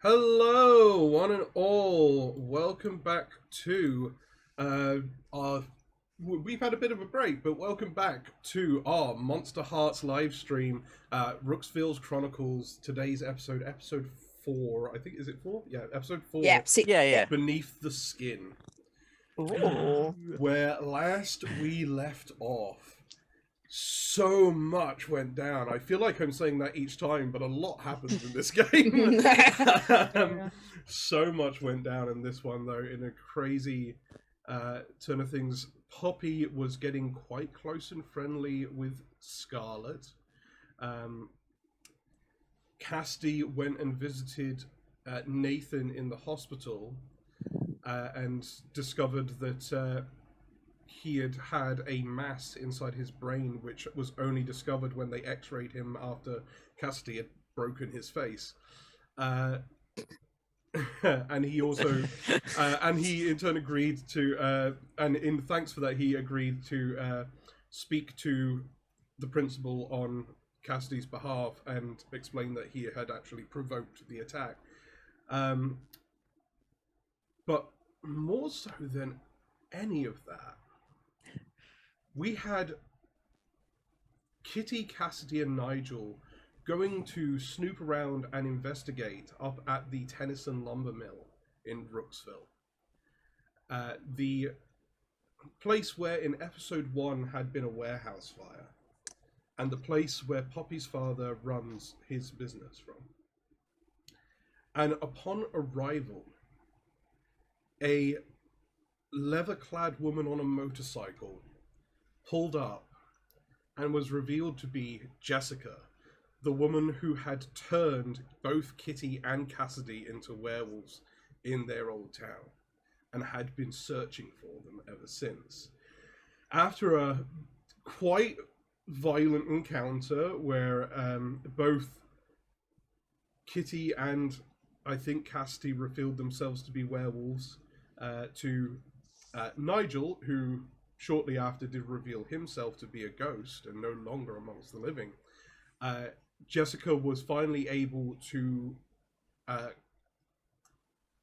Hello, one and all. Welcome back to our. We've had a bit of a break, but welcome back to our Monster Hearts live stream, Rooksville's Chronicles. Today's episode 4. I think is it 4? Yeah, episode 4. Yeah, Yeah. Beneath the Skin. Ooh. Where last we left off, so much went down. I feel like I'm saying that each time, but a lot happens in this game. So much went down in this one, though, in a crazy turn of things. Poppy was getting quite close and friendly with Scarlet. Cassidy went and visited Nathan in the hospital and discovered that he had had a mass inside his brain, which was only discovered when they x-rayed him after Cassidy had broken his face. And he also, and he in turn agreed to, and in thanks for that, he agreed to speak to the principal on Cassidy's behalf and explain that he had actually provoked the attack. But more so than any of that, we had Kitty, Cassidy, and Nigel going to snoop around and investigate up at the Tennyson lumber mill in Rooksville. The place where in episode 1 had been a warehouse fire, and the place where Poppy's father runs his business from. And upon arrival, a leather-clad woman on a motorcycle pulled up and was revealed to be Jessica, the woman who had turned both Kitty and Cassidy into werewolves in their old town and had been searching for them ever since. After a quite violent encounter where both Kitty and I think Cassidy revealed themselves to be werewolves to Nigel, who shortly after did reveal himself to be a ghost and no longer amongst the living. Jessica was finally able to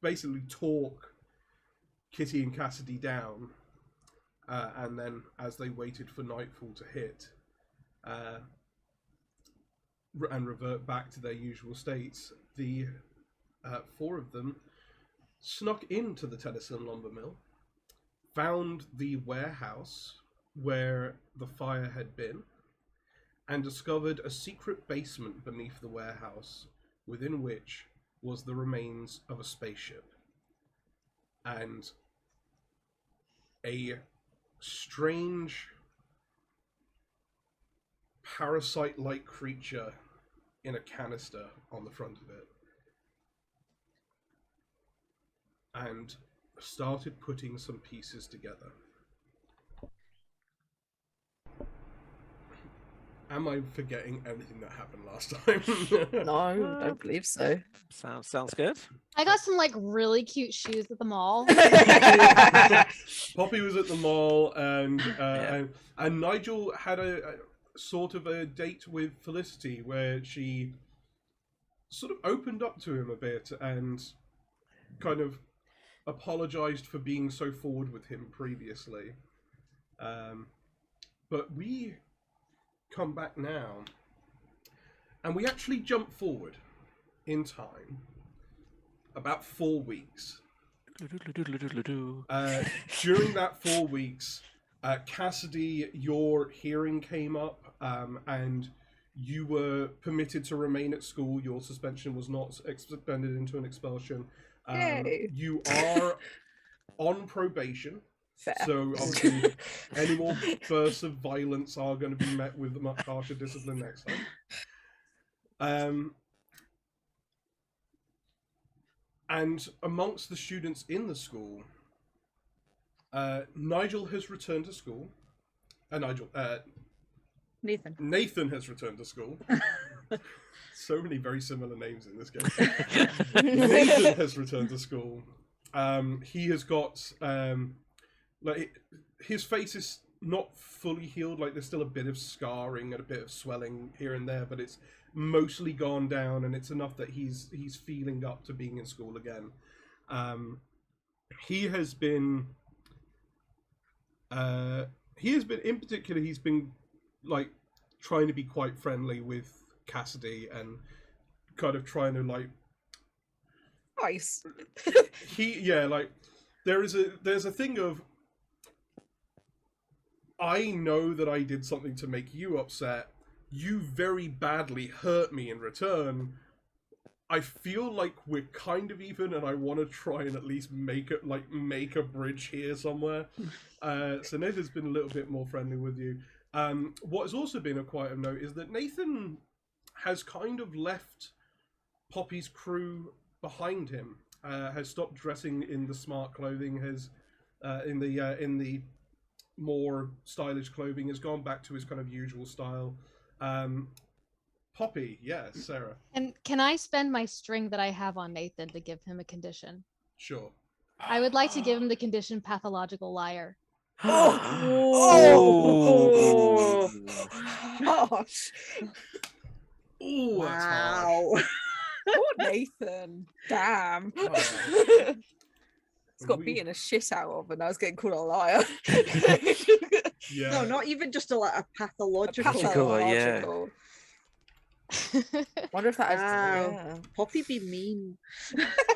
basically talk Kitty and Cassidy down, and then as they waited for nightfall to hit and revert back to their usual states, the 4 of them snuck into the Tennyson lumber mill, found the warehouse where the fire had been, and discovered a secret basement beneath the warehouse, within which was the remains of a spaceship and a strange parasite-like creature in a canister on the front of it, and started putting some pieces together. Am I forgetting anything that happened last time? No, don't believe so. Sounds good. I got some really cute shoes at the mall. Poppy was at the mall, and Nigel had a sort of a date with Felicity where she sort of opened up to him a bit and kind of apologized for being so forward with him previously. But we come back now, and we actually jump forward in time about 4 weeks. During that 4 weeks, Cassidy, your hearing came up, and you were permitted to remain at school. Your suspension was not suspended into an expulsion. You are on probation. Fair. So obviously, any more bursts of violence are going to be met with much harsher discipline next time. And amongst the students in the school, Nigel has returned to school. Nathan has returned to school. So many very similar names in this game. Nathan has returned to school. He has got his face is not fully healed. Like, there's still a bit of scarring and a bit of swelling here and there, but it's mostly gone down, and it's enough that he's feeling up to being in school again. He has been in particular, he's been like trying to be quite friendly with Cassidy and kind of trying to like Nice. like there's a thing of, I know that I did something to make you upset. You very badly hurt me in return. I feel like we're kind of even, and I want to try and at least make a bridge here somewhere. So Nathan's been a little bit more friendly with you. What has also been quite of note is that Nathan has kind of left Poppy's crew behind him. Has stopped dressing in the smart clothing. Has in the more stylish clothing. Has gone back to his kind of usual style. Poppy, yes, Sarah. And can I spend my string that I have on Nathan to give him a condition? Sure. I would like to give him the condition pathological liar. Oh, gosh. Ooh, that's harsh. Wow. Poor Nathan. Damn. Oh. Got beaten a shit out of, and I was getting called a liar. Yeah. No, not even just a pathological. Pathological. Wonder if that is. Wow. Yeah. Poppy be mean.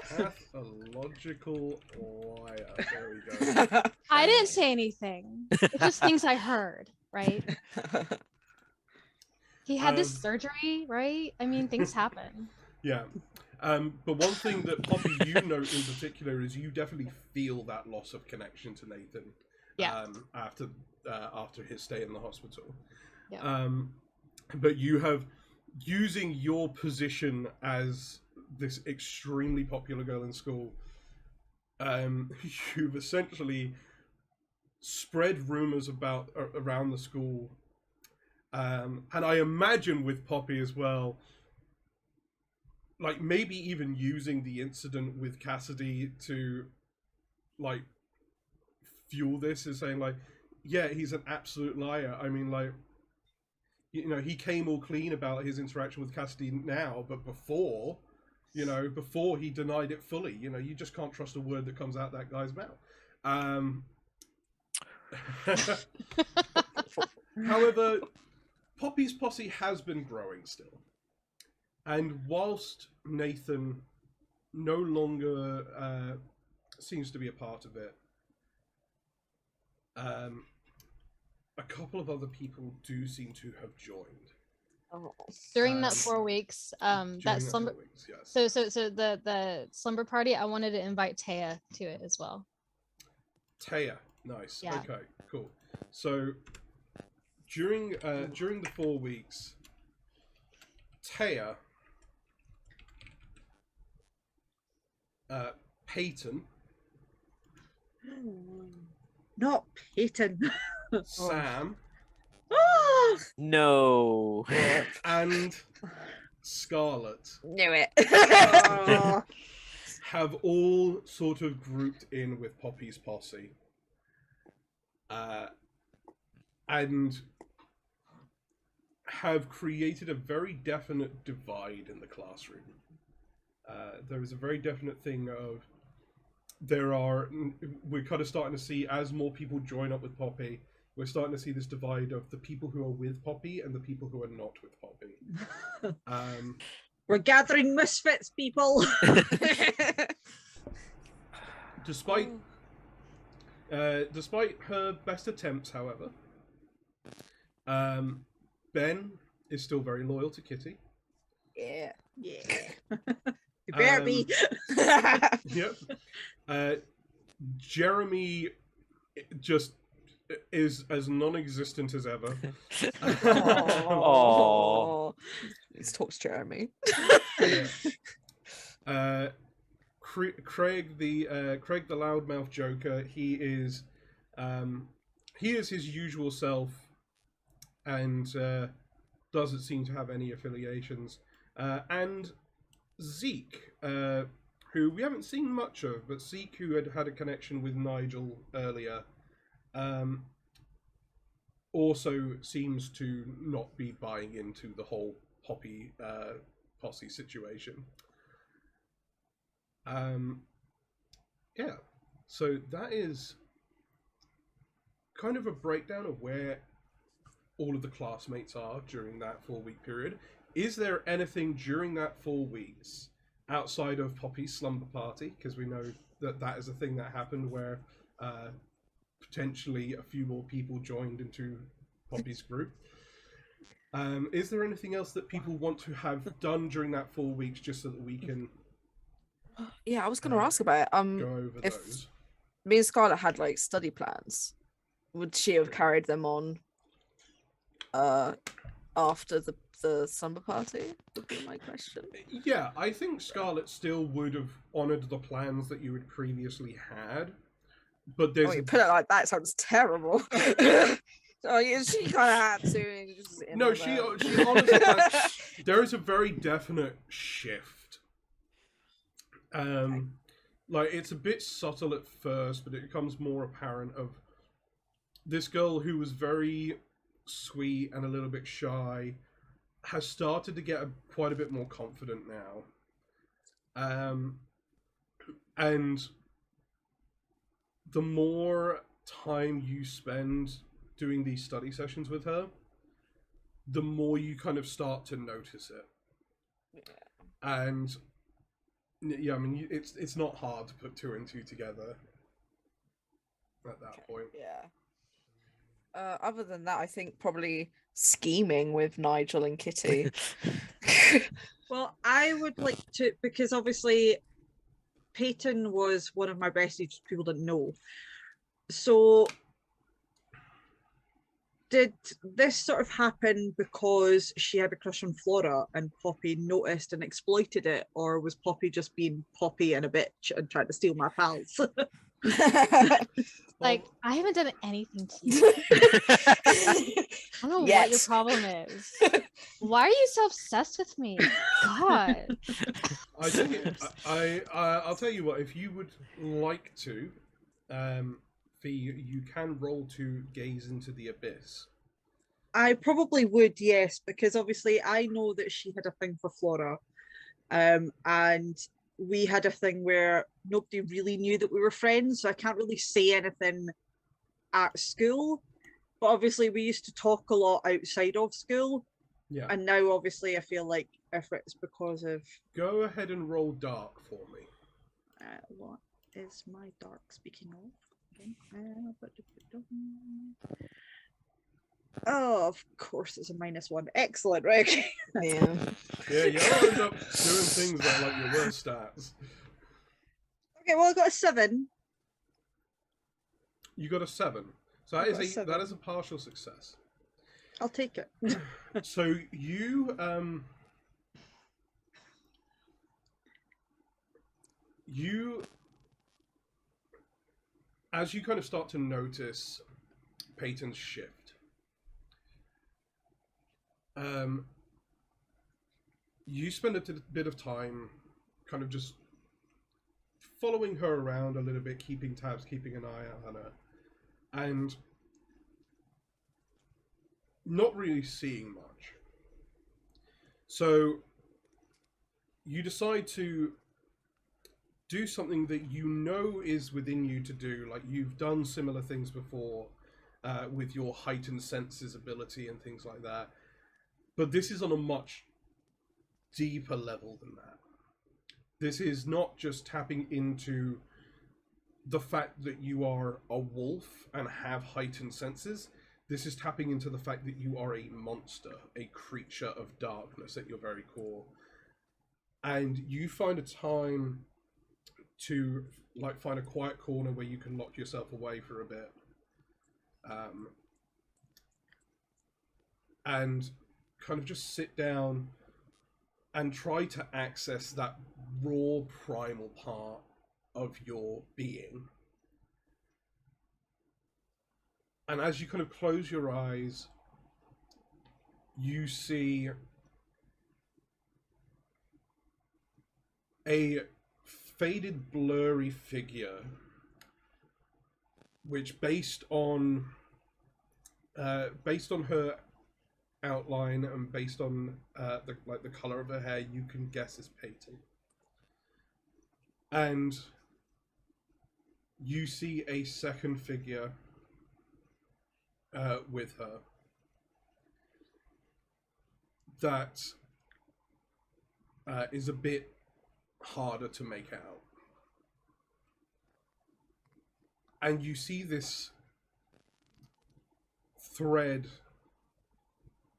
Pathological liar. There we go. I didn't say anything. It's just things I heard, right? He had this surgery, right? I mean, things happen. Yeah. But one thing that Poppy, you note in particular, is you definitely feel that loss of connection to Nathan. Yeah. After his stay in the hospital. Yeah. But you have, using your position as this extremely popular girl in school, you've essentially spread rumors around the school, and I imagine with Poppy as well, like maybe even using the incident with Cassidy to like fuel this, is saying like, yeah, he's an absolute liar. I mean, like, you know, he came all clean about his interaction with Cassidy now, but before he denied it fully. You know, you just can't trust a word that comes out that guy's mouth. However, Poppy's posse has been growing still. And whilst Nathan no longer seems to be a part of it, a couple of other people do seem to have joined. Oh. During that 4 weeks, During that slumber. 4 weeks, yes. So the slumber party, I wanted to invite Taya to it as well. Taya, nice. Yeah. Okay, cool. So during the 4 weeks, Taya, Peyton, Not Peyton. Sam, Oh, No. and Scarlet Knew it. oh. have all sort of grouped in with Poppy's posse, and have created a very definite divide in the classroom. There is a very definite thing of we're kind of starting to see, as more people join up with Poppy, we're starting to see this divide of the people who are with Poppy and the people who are not with Poppy. We're gathering misfits, people. Despite her best attempts, however, Ben is still very loyal to Kitty. Yeah. Yeah. You better be. Yep. Jeremy just is as non-existent as ever. Oh. Let's talk to Jeremy. Craig the loudmouth Joker. He is his usual self, and doesn't seem to have any affiliations. And Zeke, who we haven't seen much of, but Zeke, who had a connection with Nigel earlier, also seems to not be buying into the whole Poppy posse situation. Yeah, so that is kind of a breakdown of where all of the classmates are during that 4-week period. Is there anything during that 4 weeks outside of Poppy's slumber party? Because we know that that is a thing that happened where potentially a few more people joined into Poppy's group. Is there anything else that people want to have done during that 4 weeks just so that we can Yeah, I was going to ask about it. go over If those? me and Scarlett had like study plans, would she have carried them on after the slumber party? Would be my question. Yeah, I think Scarlett still would have honoured the plans that you had previously had, but there's Oh, you put it like that, it sounds terrible. So yeah, she kind of had to. Just no, she honestly, like, there is a very definite shift. Like it's a bit subtle at first, but it becomes more apparent of this girl who was very sweet and a little bit shy has started to get quite a bit more confident now. And the more time you spend doing these study sessions with her, the more you kind of start to notice it. Yeah. And yeah, I mean, it's not hard to put 2 and 2 together at that point. Yeah. Other than that, I think probably scheming with Nigel and Kitty. Well, I would like to, because obviously Peyton was one of my besties people didn't know. So did this sort of happen because she had a crush on Flora and Poppy noticed and exploited it, or was Poppy just being Poppy and a bitch and trying to steal my pals? Like, I haven't done anything to you. I don't know what your problem is. Why are you so obsessed with me? God. I think I'll tell you what. If you would like to, you can roll to gaze into the abyss. I probably would, yes, because obviously I know that she had a thing for Flora, and we had a thing where nobody really knew that we were friends, so I can't really say anything at school, but obviously we used to talk a lot outside of school. Yeah. And now obviously I feel like if it's because of Go ahead and roll dark for me. what is my dark speaking of? Oh, of course it's a -1. Excellent, right? Okay. Yeah. Yeah, you'll end up doing things that are like your worst stats. Okay, well I got a 7. You got a 7. So I got a that 7. is a partial success. I'll take it. So you as you kind of start to notice Peyton's shift, you spend a bit of time kind of just following her around a little bit, keeping tabs, keeping an eye out on her, and not really seeing much. So you decide to do something that you know is within you to do. Like you've done similar things before with your heightened senses ability and things like that. But this is on a much deeper level than that. This is not just tapping into the fact that you are a wolf and have heightened senses. This is tapping into the fact that you are a monster, a creature of darkness at your very core. And you find a time to like find a quiet corner where you can lock yourself away for a bit. And kind of just sit down and try to access that raw primal part of your being. And as you kind of close your eyes, you see a faded, blurry figure, which based on her outline, and based on the color of her hair, you can guess it's Peyton. And you see a second figure with her that is a bit harder to make out. And you see this thread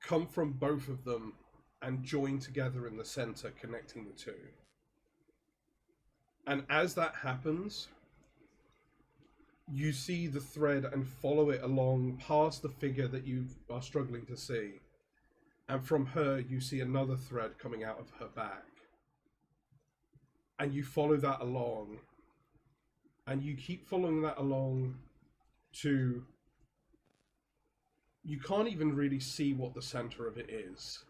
come from both of them and join together in the center, connecting the two. And as that happens, you see the thread and follow it along past the figure that you are struggling to see. And from her, you see another thread coming out of her back. And you follow that along. And you keep following that along to... You can't even really see what the center of it is.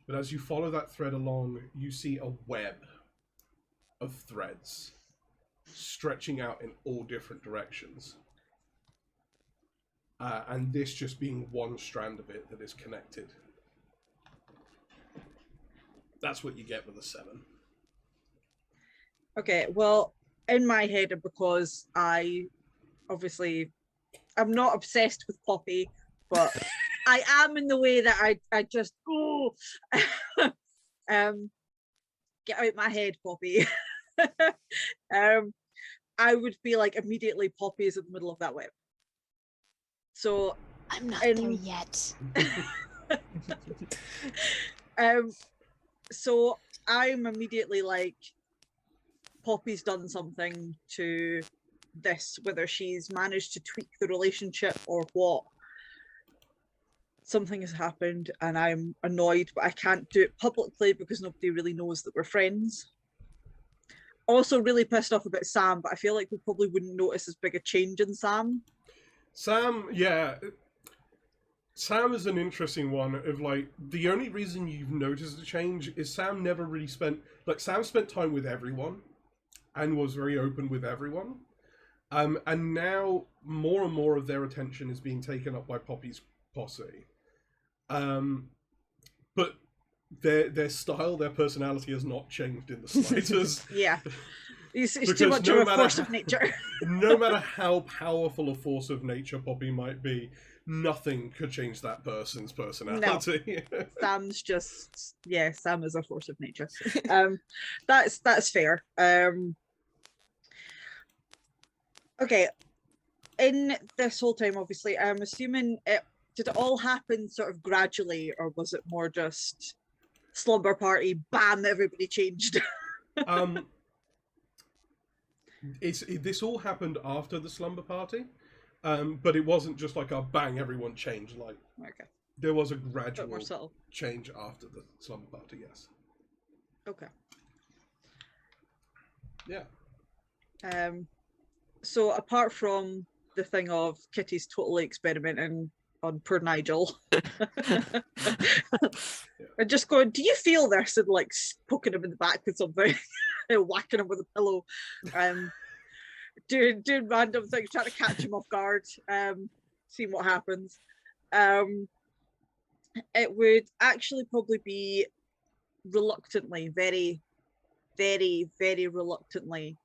But as you follow that thread along, you see a web of threads stretching out in all different directions. And this just being one strand of it that is connected. That's what you get with a 7. Okay, well, in my head, because I'm not obsessed with Poppy, but I am in the way that I just get out my head, Poppy. I would be like, immediately Poppy is in the middle of that web. So I'm not there yet. So I'm immediately like, Poppy's done something to this, whether she's managed to tweak the relationship or what. Something has happened and I'm annoyed, but I can't do it publicly because nobody really knows that we're friends. Also really pissed off about Sam, but I feel like we probably wouldn't notice as big a change in Sam. Sam, yeah. Sam is an interesting one of like, the only reason you've noticed a change is Sam never really spent, like Sam spent time with everyone and was very open with everyone. And now more and more of their attention is being taken up by Poppy's posse. But their style, their personality has not changed in the slightest. Yeah. It's too much of a force of nature. No matter how powerful a force of nature Poppy might be, nothing could change that person's personality. No. Sam's just, yeah, Sam is a force of nature. That's fair. Okay. In this whole time, obviously, I'm assuming did it all happen sort of gradually, or was it more just slumber party, bam, everybody changed? This all happened after the slumber party, but it wasn't just like a bang, everyone changed. Like, okay, there was a gradual more subtle change after the slumber party. Yes. Okay. Yeah. So apart from the thing of Kitty's totally experimenting on poor Nigel, and just going, do you feel this, and like poking him in the back with something, whacking him with a pillow, doing random things, trying to catch him off guard, seeing what happens. It would actually probably be reluctantly, very, very, very reluctantly,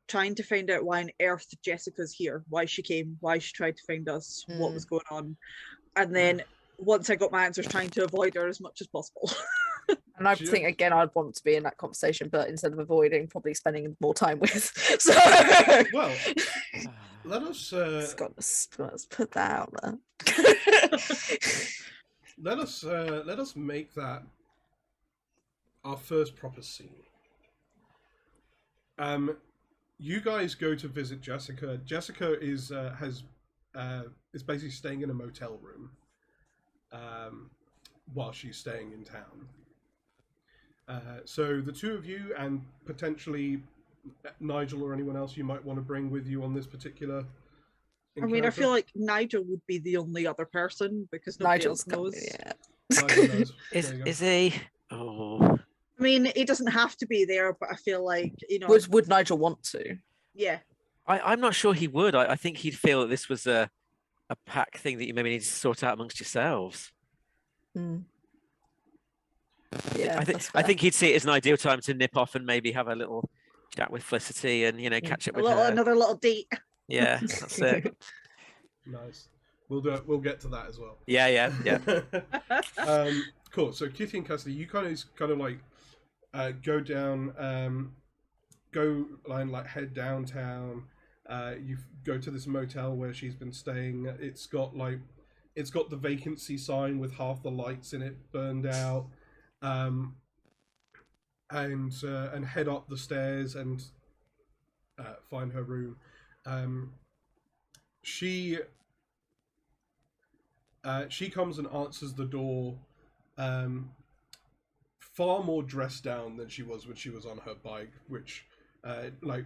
trying to find out why on earth Jessica's here, why she came, why she tried to find us, what was going on. And then once I got my answers, trying to avoid her as much as possible. And I think, again, I'd want to be in that conversation, but instead of avoiding, probably spending more time with. So, well, let us let's put that out there. let us make that our first proper scene. You guys go to visit Jessica. Jessica is basically staying in a motel room while she's staying in town. So the two of you, and potentially Nigel or anyone else you might want to bring with you on this particular encounter. I mean, I feel like Nigel would be the only other person because nobody else knows. Nigel knows. Is he? Oh. I mean, he doesn't have to be there, but I feel like, you know. Would Nigel want to? Yeah. I'm not sure he would. I think he'd feel that this was a pack thing that you maybe need to sort out amongst yourselves. Yeah, I think he'd see it as an ideal time to nip off and maybe have a little chat with Felicity and catch up with her. Another little date. Yeah, that's it. Nice. We'll get to that as well. Yeah. Cool. So Kitty and Cassidy, you kind of like go down, go and like head downtown. You go to this motel where she's been staying. It's got the vacancy sign with half the lights in it burned out. And head up the stairs and find her room. She comes and answers the door, far more dressed down than she was when she was on her bike, which like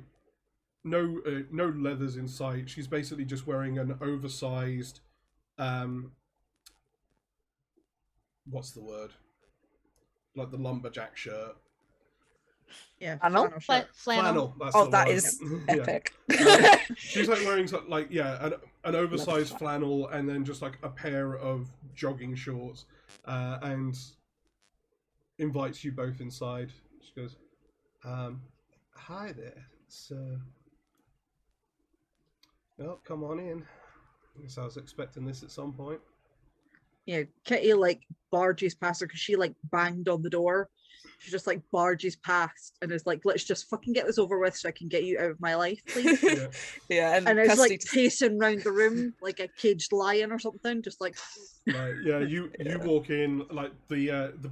no leathers in sight. She's basically just wearing an oversized what's the word? Like the lumberjack shirt. Yeah, Flannel? Flannel. That's Oh, the that word. is Yeah. epic. She's like wearing an oversized flannel and then just like a pair of jogging shorts, and invites you both inside. She goes, "Hi there. Well, come on in. I guess I was expecting this at some point." Yeah, Kitty like barges past her because she like banged on the door. She just like barges past and is like, "Let's just fucking get this over with so I can get you out of my life, please." Yeah, And it's Cassidy like pacing around the room like a caged lion or something, just like. You walk in, like the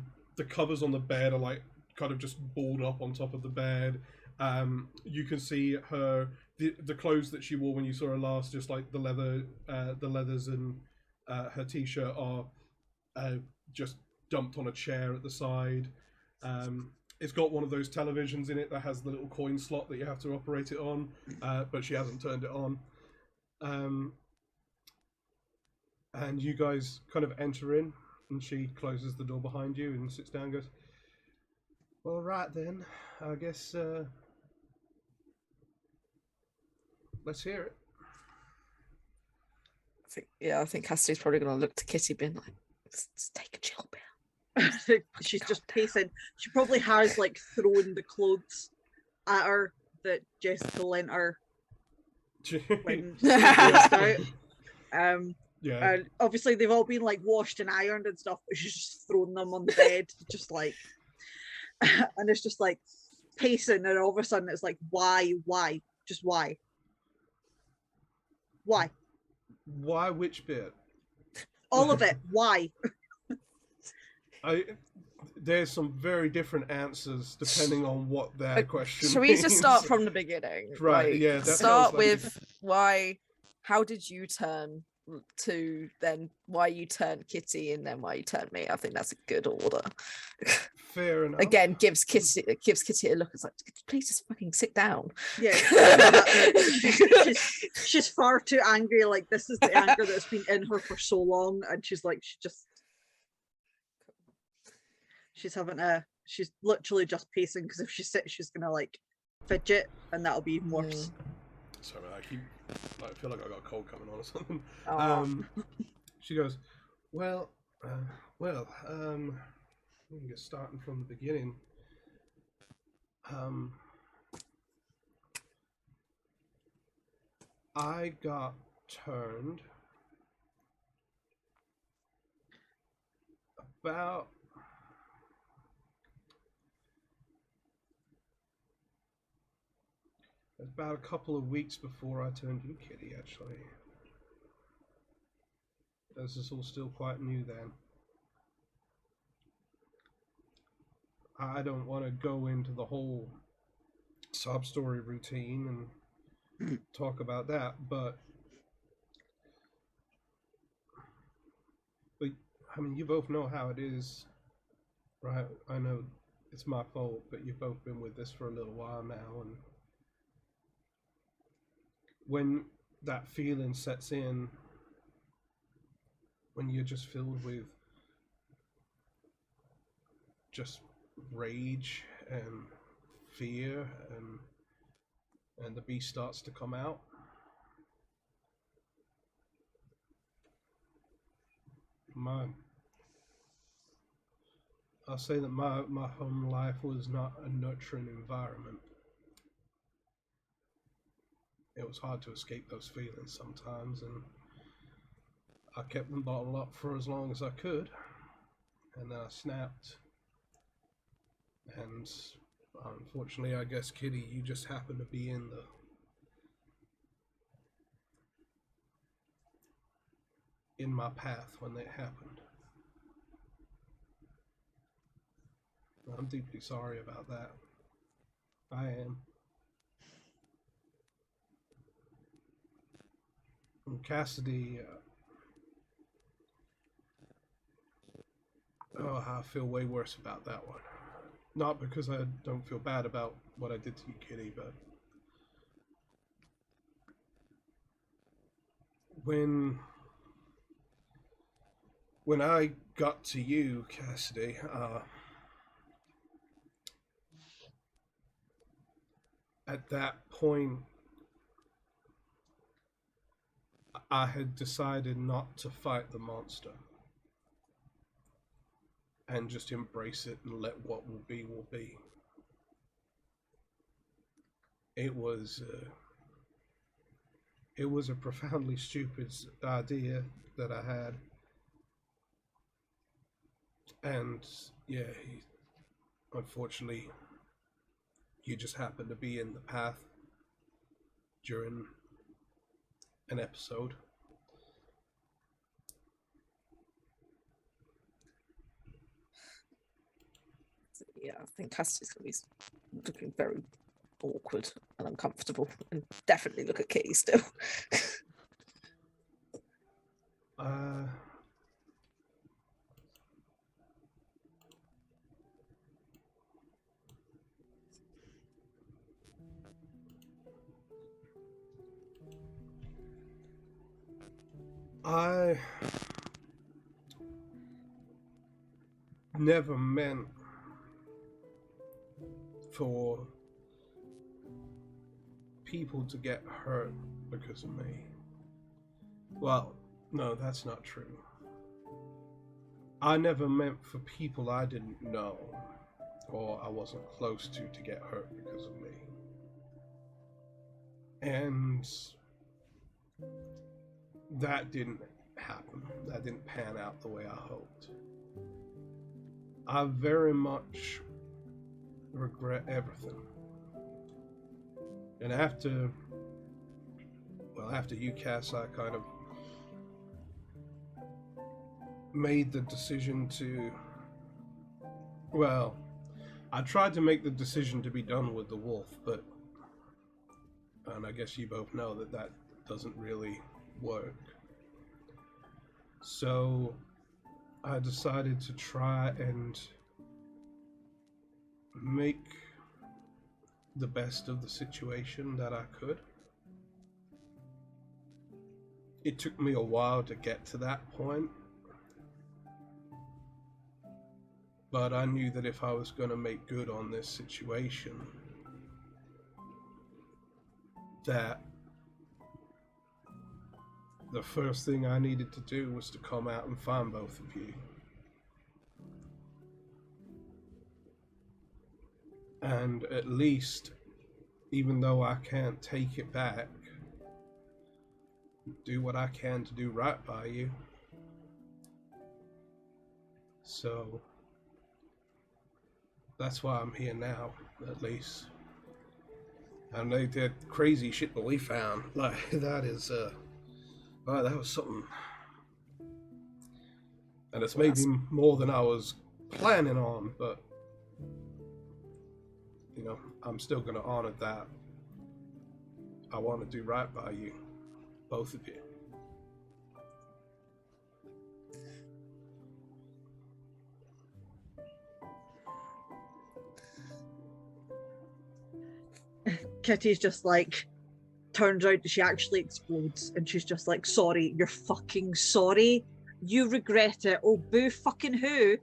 covers on the bed are like kind of just balled up on top of the bed. You can see the clothes that she wore when you saw her last, just like the leathers and her t-shirt are just dumped on a chair at the side. It's got one of those televisions in it that has the little coin slot that you have to operate it on, but she hasn't turned it on. And you guys kind of enter in, and she closes the door behind you and sits down and goes, "All right then, I guess let's hear it." I think Cassidy's probably going to look to Kitty being like, let's take a chill pill. She's just pacing. She probably has like thrown the clothes at her that Jessica lent her when she passed out. Yeah. And obviously they've all been like washed and ironed and stuff, but she's just thrown them on the bed, just like, and it's just like pacing, and all of a sudden it's like, why, just why? Why? Which bit? All of it. Why? There's some very different answers depending on what their question. Should we just start means. from the beginning? Right, Like, yeah, that start sounds like- with why. How did you turn to then why you turned Kitty and then why you turned me? I think that's a good order. Fair enough. Again, gives Kitty a look. It's like, please just fucking sit down. Yeah, she's far too angry. Like, this is the anger that's been in her for so long, and she's like, she's literally just pacing, because if she sits, she's gonna like fidget, and that'll be even worse. Sorry, I feel like I got a cold coming on or something. Oh. She goes, well, we can get starting from the beginning. I got turned about a couple of weeks before I turned you, Kitty, actually. This is all still quite new then. I don't want to go into the whole sub-story routine and talk about that, but I mean, you both know how it is, right? I know it's my fault, but you've both been with this for a little while now, and when that feeling sets in, when you're just filled with just rage and fear, and the beast starts to come out, I'll say that my home life was not a nurturing environment. It was hard to escape those feelings sometimes, and I kept them bottled up for as long as I could, and then I snapped. And unfortunately, I guess, Kitty, you just happened to be in my path when it happened. I'm deeply sorry about that. I am. And Cassidy, I feel way worse about that one. Not because I don't feel bad about what I did to you, Kitty, but when I got to you, Cassidy, at that point, I had decided not to fight the monster and just embrace it and let what will be will be. It was a profoundly stupid idea that I had, and yeah, unfortunately, you just happened to be in the path during an episode. Yeah, I think Cassidy's going to be looking very awkward and uncomfortable, and definitely look at Kitty still. I never meant for people to get hurt because of me. Well, no, that's not true. I never meant for people I didn't know or I wasn't close to get hurt because of me. And that didn't happen. That didn't pan out the way I hoped. I very much regret everything. And after you, Cass, I kind of made the decision to, well, I tried to make the decision to be done with the wolf, but, and I guess you both know that doesn't really work. So I decided to try and make the best of the situation that I could. It took me a while to get to that point, but I knew that if I was going to make good on this situation, that the first thing I needed to do was to come out and find both of you. And at least, even though I can't take it back, do what I can to do right by you. So that's why I'm here now, at least. And they did crazy shit that we found. Like, that is, wow, that was something. And it's maybe more than I was planning on, but, you know, I'm still going to honor that. I want to do right by you, both of you. Kitty's just like, turns out she actually explodes, and she's just like, sorry, you're fucking sorry. You regret it. Oh, boo fucking who?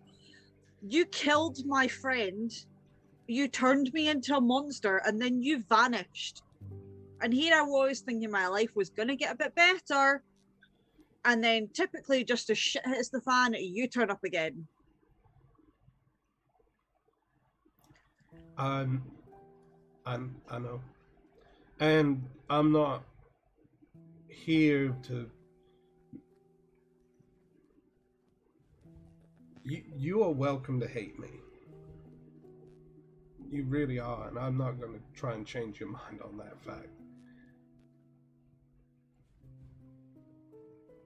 You killed my friend. You turned me into a monster, and then you vanished. And here I was thinking my life was going to get a bit better. And then typically just as shit hits the fan, you turn up again. I know, and I'm not here to. You are welcome to hate me. You really are, and I'm not going to try and change your mind on that fact.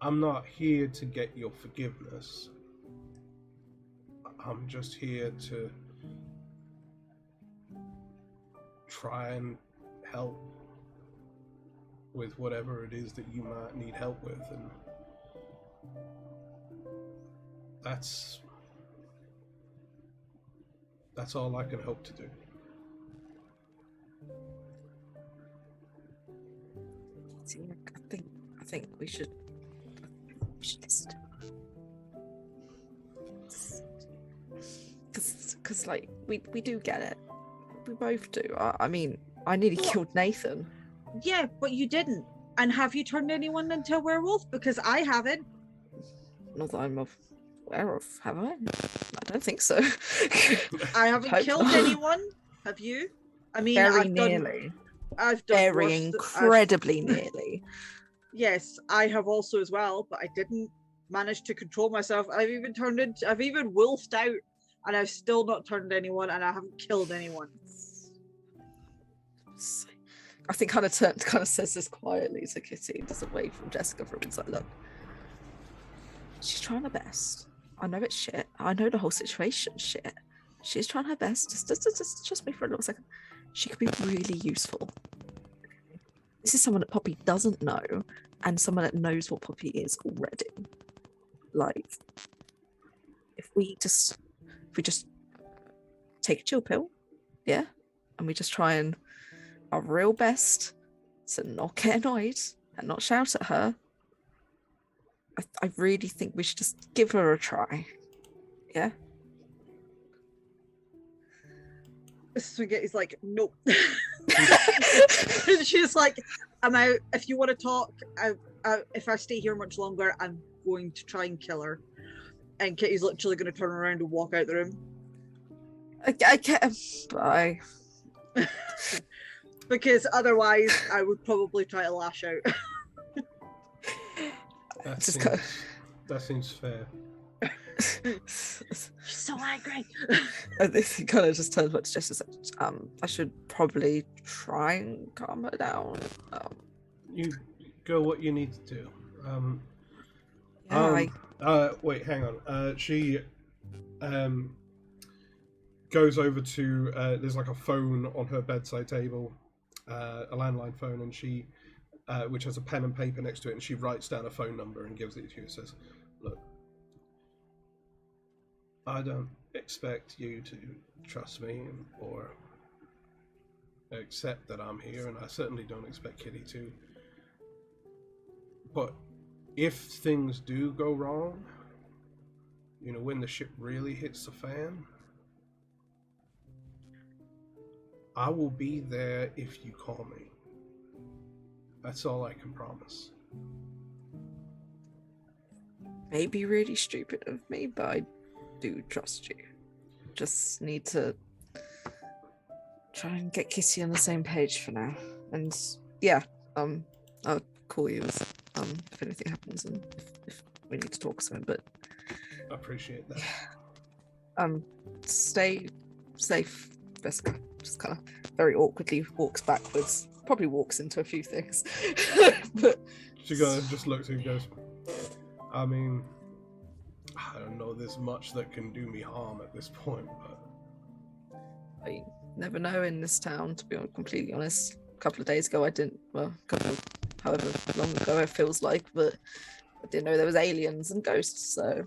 I'm not here to get your forgiveness. I'm just here to try and help with whatever it is that you might need help with, and that's all I can hope to do. See, I think we should just, because like we do get it. We both do. I mean, I nearly killed Nathan. Yeah, but you didn't. And have you turned anyone into a werewolf? Because I haven't. Not that I'm aware of, have I? I don't think so. I haven't Hope killed not. anyone. Have you? I mean, Very I've nearly. I've done Very worse. incredibly nearly. Yes, I have also as well, but I didn't manage to control myself. I've even wolfed out, and I've still not turned anyone, and I haven't killed anyone. I think kind of says this quietly to Kitty, just away from Jessica for a minute. Like, look, she's trying her best. I know it's shit. I know the whole situation's shit. She's trying her best. Just me for a little second. She could be really useful. This is someone that Poppy doesn't know, and someone that knows what Poppy is already. Like, if we just take a chill pill, yeah, and we just try and our real best to not get annoyed and not shout at her, I really think we should just give her a try. Yeah. Spaghetti's like, nope. She's like, I'm out. If you want to talk, if I stay here much longer, I'm going to try and kill her. And Kitty's literally going to turn around and walk out the room. I can't. Bye. Because otherwise, I would probably try to lash out. That seems fair. She's so angry. I think he kind of just turns back to Jess and says, I should probably try and calm her down. You go what you need to do. Wait, hang on. She goes over to there's like a phone on her bedside table, a landline phone, and she which has a pen and paper next to it, and she writes down a phone number and gives it to you. Says, look, I don't expect you to trust me or accept that I'm here, and I certainly don't expect Kitty to. But if things do go wrong, you know, when the ship really hits the fan, I will be there if you call me. That's all I can promise. Maybe really stupid of me, but I do trust you. Just need to try and get Kitty on the same page for now. And yeah, I'll call you if anything happens and if we need to talk something. But I appreciate that. Stay safe, Jessica. Just kind of very awkwardly walks backwards. Probably walks into a few things. But She just looks and goes, I mean, I don't know, there's much that can do me harm at this point, but I never know in this town, to be completely honest. A couple of days ago however long ago it feels like, but I didn't know there was aliens and ghosts, so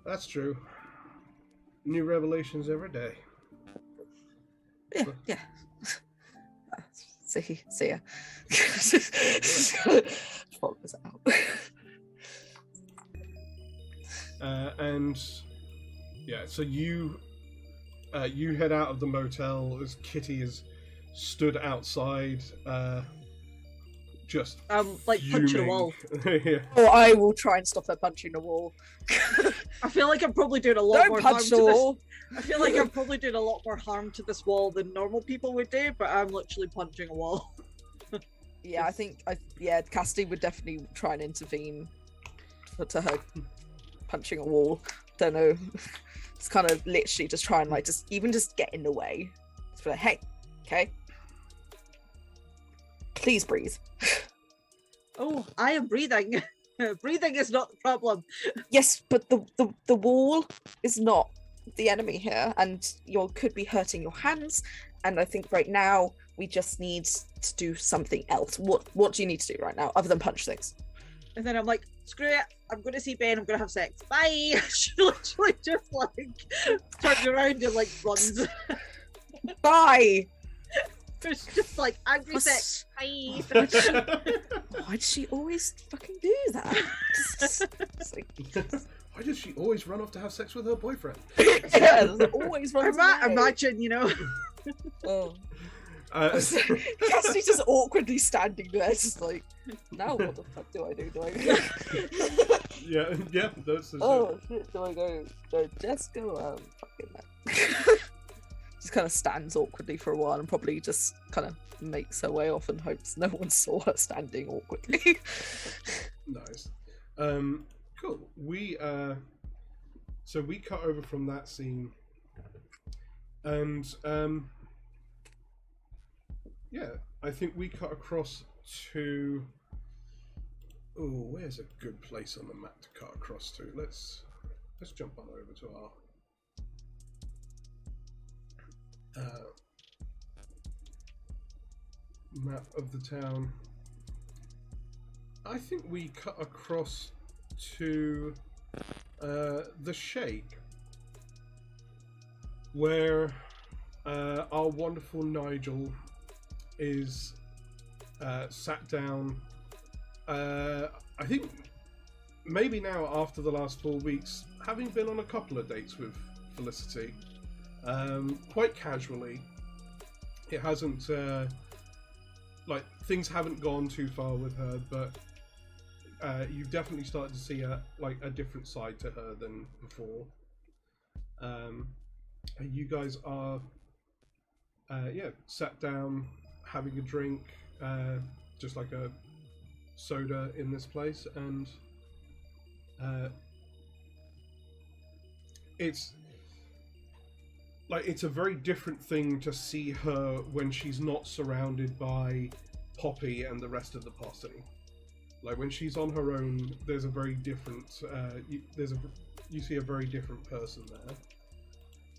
that's true. New revelations every day. yeah. See ya. Fog was out. And yeah, so you head out of the motel as Kitty is stood outside, just like punching a fuming. wall. Yeah. Or I will try and stop her punching the wall. I feel like I'm probably doing a lot Don't more harm punch to the this. wall. I feel like I'm probably doing a lot more harm to this wall than normal people would do, but I'm literally punching a wall. Yeah, I think Cassidy would definitely try and intervene to her punching a wall. Don't know. It's kind of literally just try and like just get in the way. Just be like, hey, okay, please breathe. Oh, I am breathing. Breathing is not the problem. Yes, but the wall is not the enemy here, and you could be hurting your hands. And I think right now we just need to do something else. What do you need to do right now other than punch things? And then I'm like, screw it, I'm going to see Ben, I'm going to have sex. Bye! She literally just like turns around and like runs. Bye. It's just like angry sex. Bye! Why does she always fucking do that? It's like, Why does she always run off to have sex with her boyfriend? yeah, there's always runs away. Imagine, you know. Oh. So- Cassidy just awkwardly standing there, just like, now what the fuck do I do? Do I go? yeah, that's Oh shit, do I go? Do I just go? Fucking that. Just kind of stands awkwardly for a while and probably just kind of makes her way off and hopes no one saw her standing awkwardly. Nice. Cool. We so we cut over from that scene, and yeah, I think we cut across to. Oh, where's a good place on the map to cut across to? Let's jump on over to our map of the town. I think we cut across to the Shake, where our wonderful Nigel is sat down. I think maybe now after the last 4 weeks, having been on a couple of dates with Felicity, quite casually. It hasn't like things haven't gone too far with her, but you've definitely started to see a different side to her than before. You guys are sat down having a drink, just like a soda in this place, and it's a very different thing to see her when she's not surrounded by Poppy and the rest of the posse. Like when she's on her own, there's a very different you see a very different person there.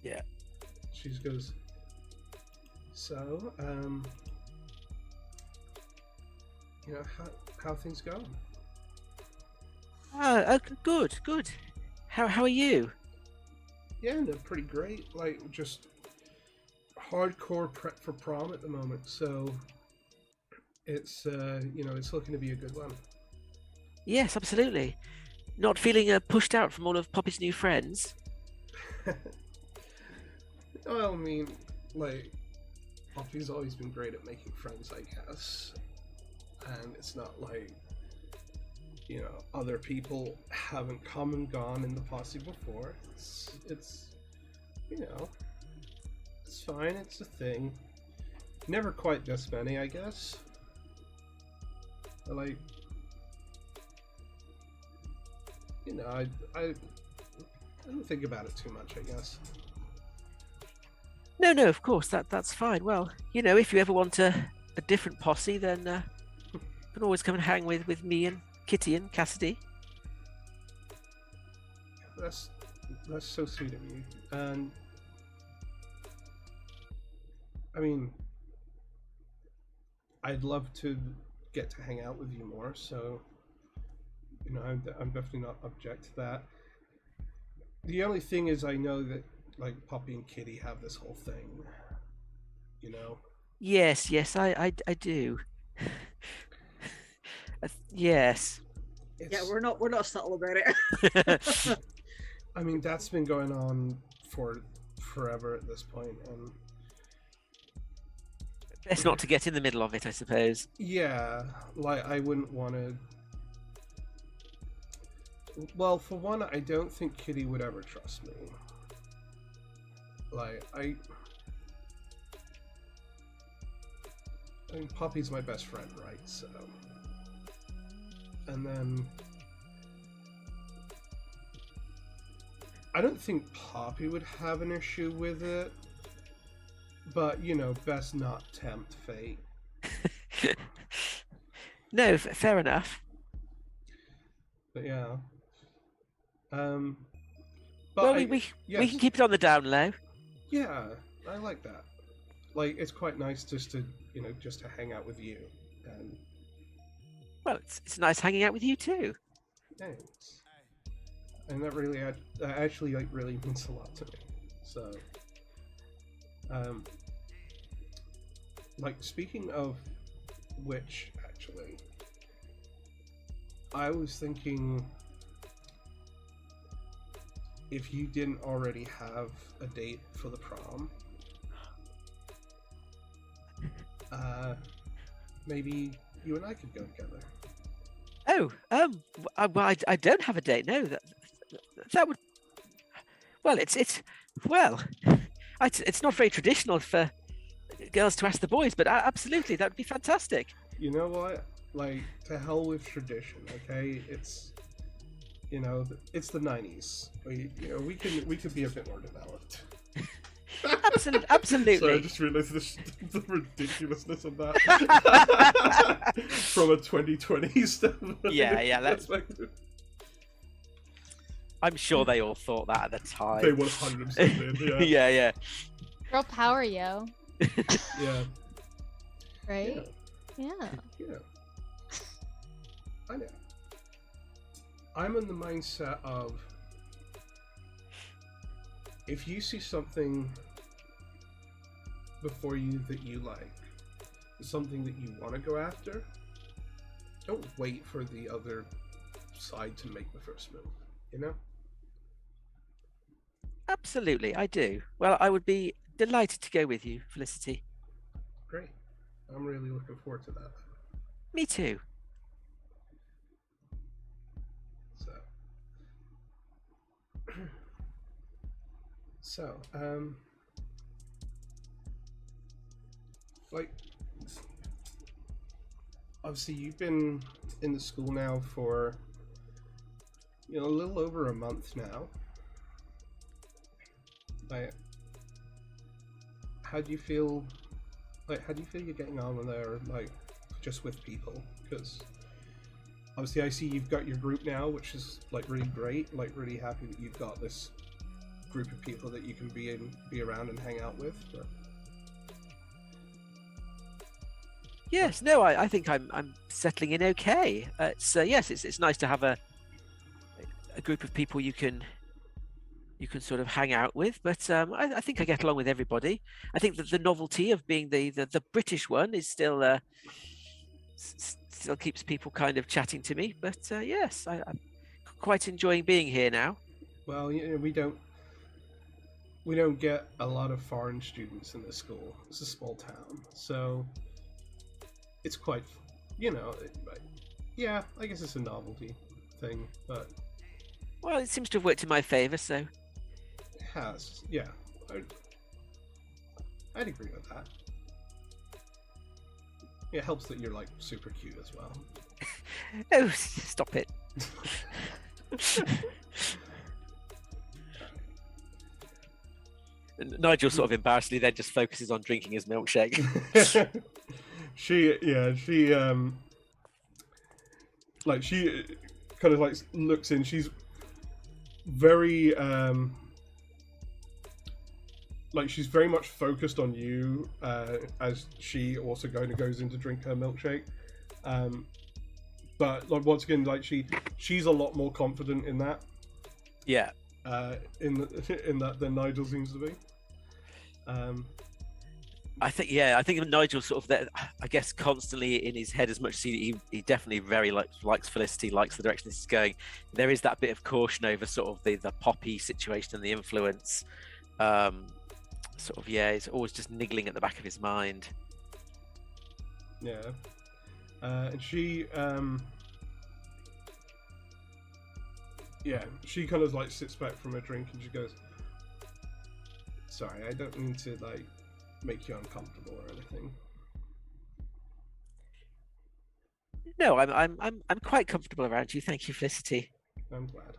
Yeah. She just goes, so how things going? Good. How are you? Yeah, no, pretty great. Like just hardcore prep for prom at the moment, so it's it's looking to be a good one. Yes, absolutely. Not feeling pushed out from all of Poppy's new friends? Well, I mean, like, Poppy's always been great at making friends, I guess. And it's not like, other people haven't come and gone in the posse before. It's it's fine, it's a thing. Never quite this many, I guess. Like, I don't think about it too much, I guess. No, of course, that's fine. Well, if you ever want a different posse, then you can always come and hang with me and Kitty and Cassidy. That's so sweet of you. And I mean, I'd love to get to hang out with you more, so I'm definitely not object to that. The only thing is, I know that like Poppy and Kitty have this whole thing, Yes, I do. Yes. Yeah, we're not subtle about it. I mean, that's been going on for forever at this point, and Best not to get in the middle of it, I suppose. Yeah, like I wouldn't want to. Well, for one, I don't think Kitty would ever trust me. Like I mean, Poppy's my best friend, right? So, and then I don't think Poppy would have an issue with it, but you know, best not tempt fate. No, fair enough. But yeah. Well, I- we yes. can keep it on the down low. Yeah, I like that. Like, it's quite nice just to, you know, just to hang out with you. And Well, it's nice hanging out with you too. thanks. And that really, that actually, like, really means a lot to me. So, like, speaking of which, actually, I was thinking if you didn't already have a date for the prom, maybe you and I could go together. Oh, well, I don't have a date. No, that would. Well, it's not very traditional for girls to ask the boys, but absolutely, that would be fantastic. You know what? Like, to hell with tradition, okay? It's, you know, it's the 90s. We could be a bit more developed. Absolutely. Sorry, I just realised the ridiculousness of that from a 2020s Yeah, that's. perspective. I'm sure they all thought that at the time. They 100% did, yeah. yeah. Girl power, yo. Yeah. Right? Yeah. Yeah. I know. I'm in the mindset of if you see something before you that you like, something that you want to go after, don't wait for the other side to make the first move, you know? Absolutely, I do. Well, I would be delighted to go with you, Felicity. Great. I'm really looking forward to that. Me too. So, like, obviously you've been in the school now for, you know, a little over a month now. Like, how do you feel you're getting on with there, like, just with people? Because obviously I see you've got your group now, which is, like, really great, like, really happy that you've got this group of people that you can be around and hang out with. But Yes, no, I think I'm settling in okay. It's nice to have a group of people you can sort of hang out with, but I think I get along with everybody. I think that the novelty of being the British one is still keeps people kind of chatting to me. But yes, I'm quite enjoying being here now. well, you know, we don't get a lot of foreign students in this school. It's a small town, so it's quite, you know, yeah, I guess it's a novelty thing, but Well, it seems to have worked in my favour, so. it has, yeah. I'd agree with that. It helps that you're, like, super cute as well. Oh, stop it. Nigel sort of embarrassedly then just focuses on drinking his milkshake. she kind of like looks in. She's very she's very much focused on you as she also goes in to drink her milkshake. But like once again, like she's a lot more confident in that. Yeah. In that than Nigel seems to be. I think Nigel sort of there, I guess, constantly in his head as much as he definitely very likes Felicity, likes the direction this is going. There is that bit of caution over sort of the Poppy situation and the influence. It's always just niggling at the back of his mind. Yeah. And she, she kind of like sits back from her drink and she goes, "Sorry, I don't mean to like make you uncomfortable or anything." No, I'm quite comfortable around you. Thank you, Felicity. I'm glad.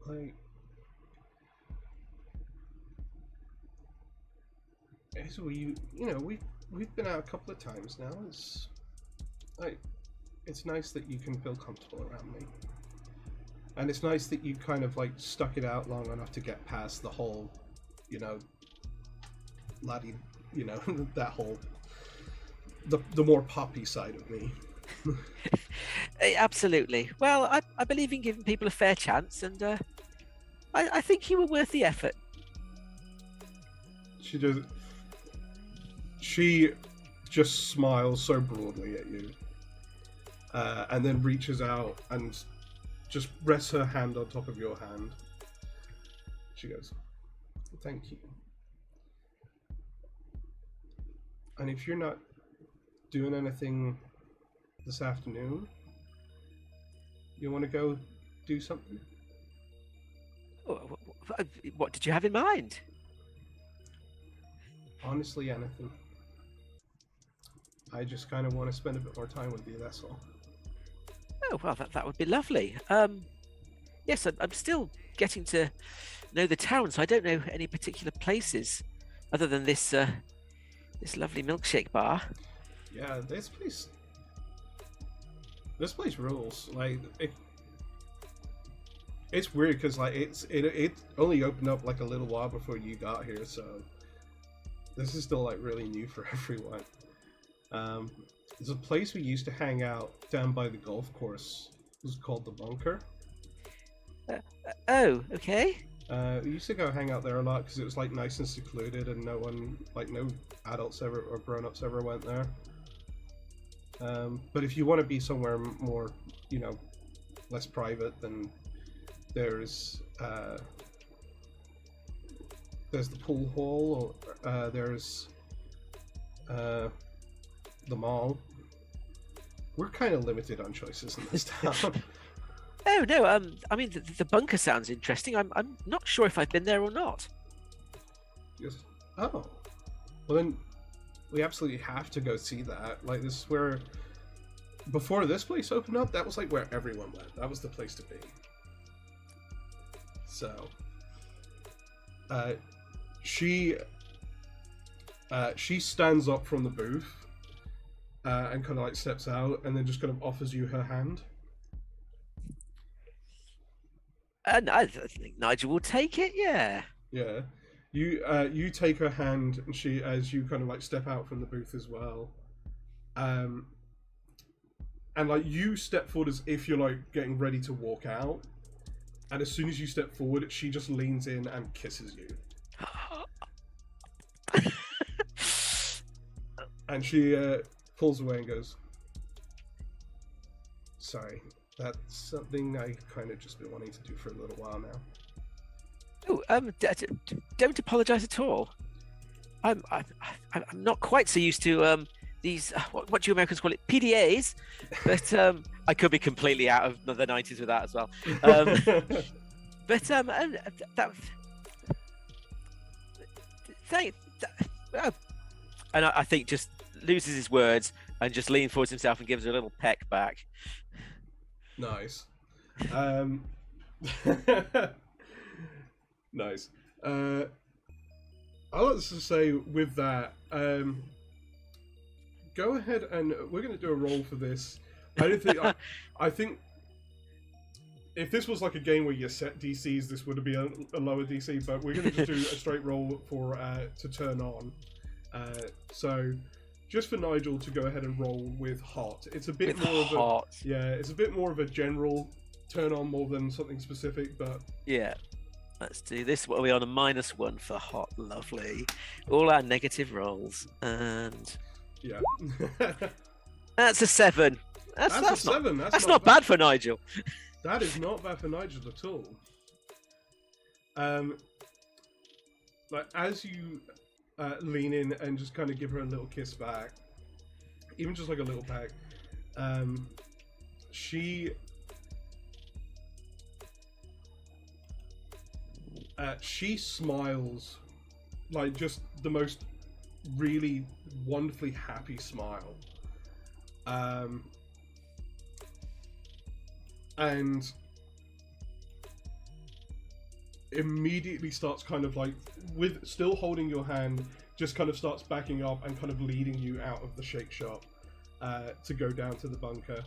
Like, so we've been out a couple of times now. It's nice that you can feel comfortable around me, and it's nice that you kind of like stuck it out long enough to get past the whole, laddie, that whole the more poppy side of me. Absolutely. Well, I believe in giving people a fair chance, and I think you were worth the effort. She just smiles so broadly at you, and then reaches out and just rests her hand on top of your hand. She goes, "Thank you. And if you're not doing anything this afternoon, you want to go do something?" What did you have in mind? Honestly, anything. I just kind of want to spend a bit more time with you, that's all. Oh, well, that would be lovely. Yes, I'm still getting to know the town, so I don't know any particular places other than this lovely milkshake bar. Yeah, this place rules. Like, it's weird because like it only opened up like a little while before you got here, so this is still like really new for everyone. There's a place we used to hang out down by the golf course. It was called the Bunker. Oh, okay. We used to go hang out there a lot because it was like nice and secluded, and no adults ever or grown-ups ever went there. But if you want to be somewhere more, less private, then there's the pool hall, or there's the mall. We're kind of limited on choices in this town. Oh no, I mean the bunker sounds interesting. I'm not sure if I've been there or not. Yes. Oh, well then we absolutely have to go see that. Like, this is where, before this place opened up, that was like where everyone went. That was the place to be. So, she stands up from the booth and kind of like steps out, and then just kind of offers you her hand. And I think Nigel will take it. Yeah. Yeah. You take her hand, and she, as you kind of like step out from the booth as well, and like you step forward as if you're like getting ready to walk out, and as soon as you step forward, she just leans in and kisses you. And she pulls away and goes, "Sorry, that's something I kind of just been wanting to do for a little while now." Oh, don't apologise at all. I'm not quite so used to these what do you Americans call it, PDAs, but I could be completely out of the 90s with that as well. But and I think just loses his words and just leans forwards himself and gives her a little peck back. Nice. Nice. I'll just say with that, go ahead and we're going to do a roll for this. I think if this was like a game where you set DCs, this would be a lower DC, but we're going to just do a straight roll for to turn on. So just for Nigel to go ahead and roll with hot. It's a bit more of it's a bit more of a general turn on more than something specific, but yeah. Let's do this. What are we on? A -1 for hot. Lovely. All our negative rolls. And yeah. That's a 7. That's a 7. That's not bad for Nigel. That is not bad for Nigel at all. Like as you lean in and just kind of give her a little kiss back, even just like a little peck, she smiles, like just the most really wonderfully happy smile, and immediately starts kind of like, with still holding your hand, just kind of starts backing up and kind of leading you out of the shake shop to go down to the bunker,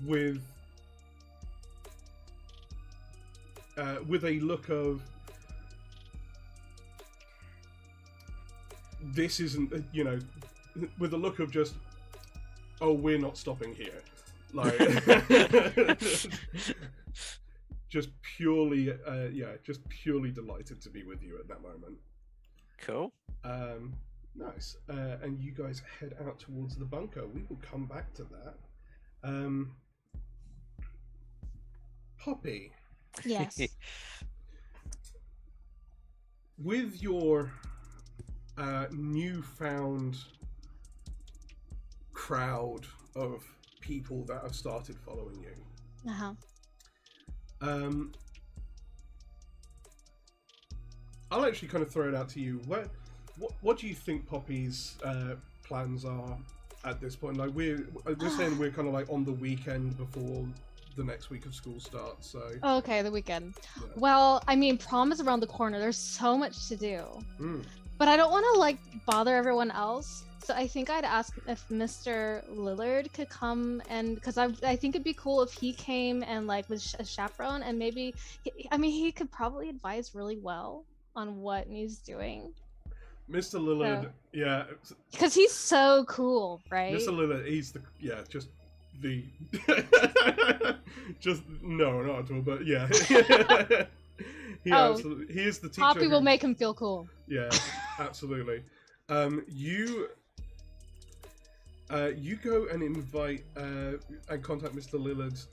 with a look of, this isn't, you know, with a look of just, oh, we're not stopping here. Like, just purely, just purely delighted to be with you at that moment. Cool. Nice. And you guys head out towards the bunker. We will come back to that. Poppy. Yes. With your newfound crowd of people that have started following you, Uh-huh. I'll actually kind of throw it out to you. What do you think Poppy's plans are at this point? Like we're saying we're kind of like on the weekend before the next week of school starts. So Okay, the weekend. Yeah. Well, I mean, prom is around the corner. There's so much to do. Mm. But I don't want to like bother everyone else. So I think I'd ask if Mr. Lillard could come, and because I think it'd be cool if he came and like was a chaperone, and maybe he could probably advise really well on what he's doing. Mr. Lillard, So- yeah, Because he's so cool, right? Mr. Lillard, he's just the just no, not at all, but yeah. Absolutely, he is the teacher. Poppy will make him feel cool. Yeah, absolutely. You go and invite and contact Mr. Lillard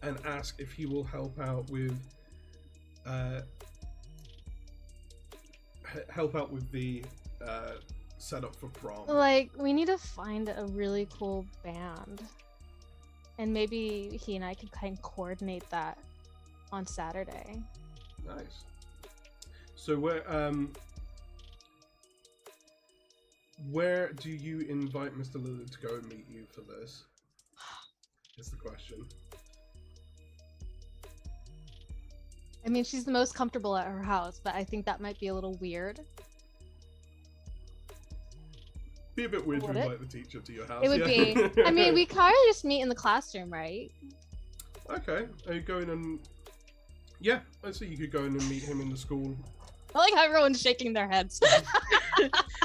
and ask if he will help out with the setup for prom. Like, we need to find a really cool band, and maybe he and I could kind of coordinate that on Saturday. Nice. So where do you invite Mr. Lillard to go and meet you for this? Is the question. I mean, she's the most comfortable at her house, but I think that might be a little weird. Be a bit weird to Would it? invite the teacher to your house. It would yeah. be. I mean, we kind of just meet in the classroom, right? Okay. Are you going and? Yeah, I see. You could go in and meet him in the school. I like how everyone's shaking their heads.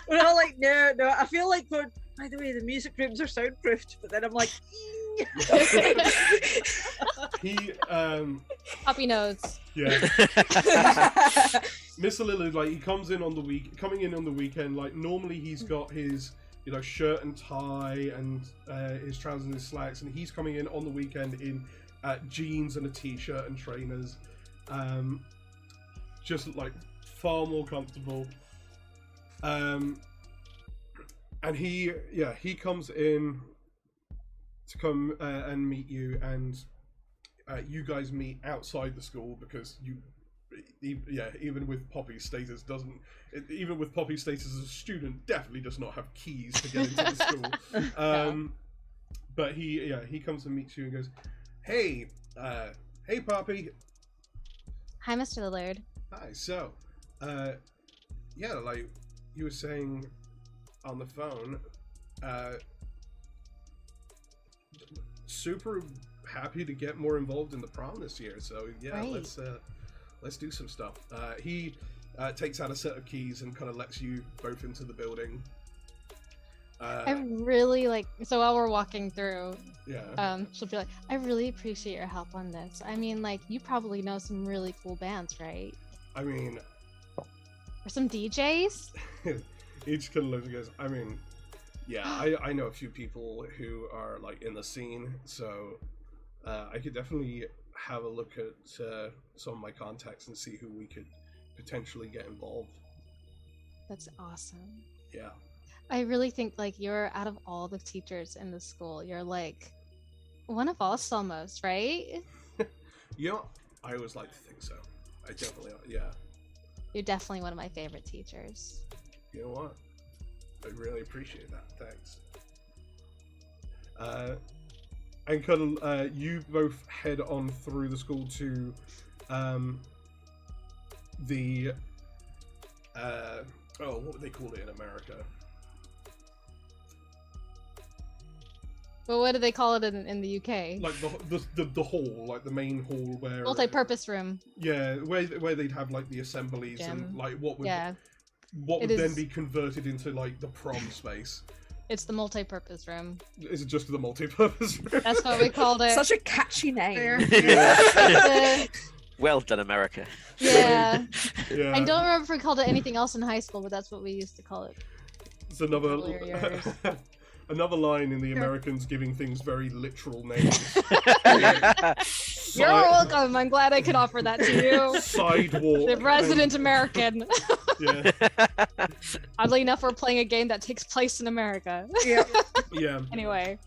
We're all like, no. I feel like, by the way, the music rooms are soundproofed, but then I'm like, He, Poppy knows. yeah. Mr. Lillard, like, he coming in on the weekend. Like, normally he's got his, shirt and tie and his trousers and his slacks, and he's coming in on the weekend in jeans and a t-shirt and trainers, just like far more comfortable. And he comes in to come and meet you, and you guys meet outside the school because even with Poppy's status as a student, definitely does not have keys to get into the school. But he comes and meets you and goes, hey Poppy. Hi, Mr. Lillard. Hi. So like you were saying on the phone, super happy to get more involved in the prom this year. So yeah, Right. let's do some stuff. He takes out a set of keys and kind of lets you both into the building. I really like. So while we're walking through, Yeah. she'll be like, "I really appreciate your help on this. I mean, like, you probably know some really cool bands, right? I mean, Or some DJs." he just kind of looks and goes, I mean, yeah, I know a few people who are like in the scene, so I could definitely have a look at some of my contacts and see who we could potentially get involved. That's awesome. Yeah. I really think like you're out of all the teachers in the school, you're like one of us almost, right? You know, I always like to think so. I definitely, yeah. You're definitely one of my favorite teachers. You know what? I really appreciate that. Thanks. And kind of, you both head on through the school to the what would they call it in America? But what do they call it in the UK? Like the hall, like the main hall where Multi-purpose room. Yeah, where they'd have like the assemblies Gym. and like what would Yeah, then be converted into like the prom space. it's the multi-purpose room. Is it just the multi-purpose room? That's what we called it. Such a catchy name. Fair. Well done, America. Yeah. Yeah. I don't remember if we called it anything else in high school, but that's what we used to call it. It's another Earlier years. another line in the Americans giving things very literal names. You're welcome. I'm glad I could offer that to you. Sidewalk. The resident American. Yeah. Oddly enough, we're playing a game that takes place in America. Yeah. Yeah. Anyway.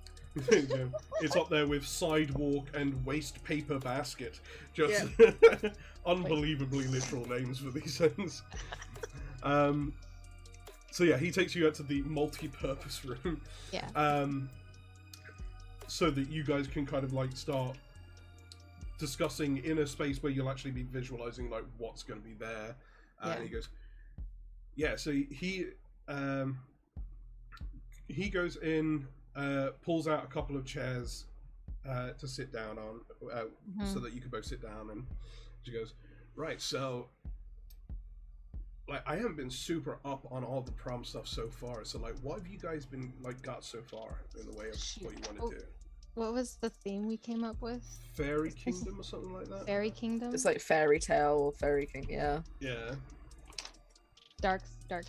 Yeah. It's up there with sidewalk and waste paper basket. Just unbelievably literal names for these things. So yeah, he takes you out to the multi-purpose room. Yeah. So that you guys can kind of like start discussing in a space where you'll actually be visualizing like what's going to be there. And he goes, yeah. So he goes in, pulls out a couple of chairs to sit down on, so that you can both sit down. And she goes, right. So, like, I haven't been super up on all the prom stuff so far. So, like, what have you guys been like got so far in the way of what you want to do? What was the theme we came up with? Fairy Kingdom or something like that? Fairy Kingdom? It's like fairy tale or fairy king. Yeah. Yeah. Oh Dark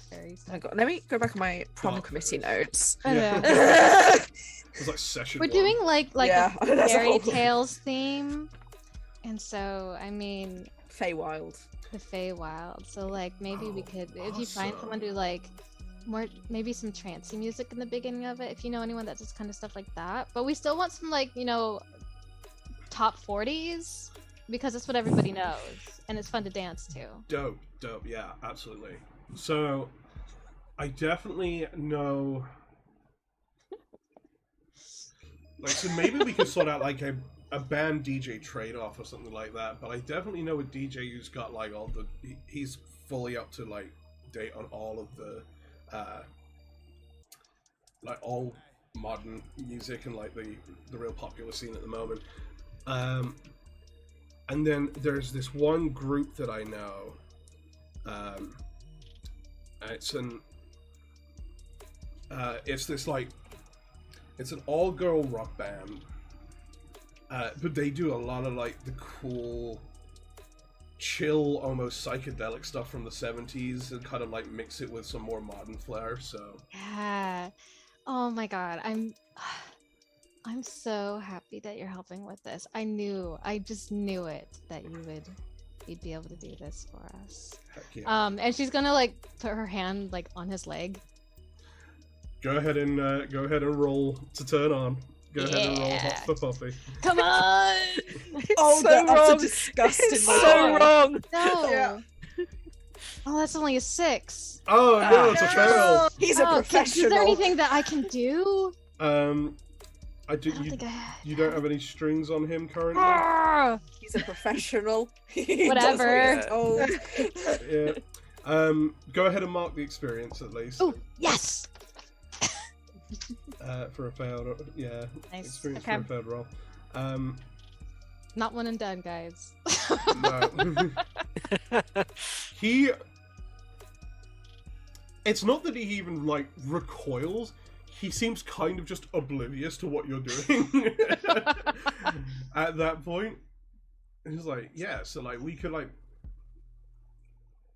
fairies. my god. Let me go back on my prom Dark committee fairies. notes. I know. It's like session We're one. doing like Yeah, a that's a fairy whole- tales theme. And so, I mean, Feywild. the Feywild. So like maybe we could, if you find someone awesome. to like more, maybe some trancey music in the beginning of it, if you know anyone that does kind of stuff like that. But we still want some like, you know, top 40s because that's what everybody knows and it's fun to dance to. Dope, yeah, absolutely. So, I definitely know. Like, so maybe we could sort out like a band DJ trade-off or something like that. But I definitely know a DJ who's got like all the. He's fully up to like date on all of the, like all modern music and like the real popular scene at the moment. And then there's this one group that I know. It's this like, it's an all-girl rock band, but they do a lot of like the cool, chill, almost psychedelic stuff from the 70s and kind of like mix it with some more modern flair. So Yeah. Oh my god. I'm so happy that you're helping with this. I just knew it that you'd be able to do this for us. heck yeah. And she's gonna like put her hand like on his leg. Go ahead and roll to turn on. Go ahead and roll hot for puppy. Come on! Oh, so the utter wrong. disgust in It's my so heart. wrong. No. Yeah. Oh, that's only a 6. Oh no, it's a No! fail. He's a Oh, professional. is there anything that I can do? I do. I don't think I. You don't have any strings on him currently. Ah! He's a professional. He Whatever. does what he's told. Yeah. Go ahead and mark the experience at least. Oh, yes! For a failed, yeah. Nice. Experience Okay. for a failed roll. Not one and done, guys. No. It's not that he even like recoils. He seems kind of just oblivious to what you're doing at that point. And he's like, yeah, so like we could like,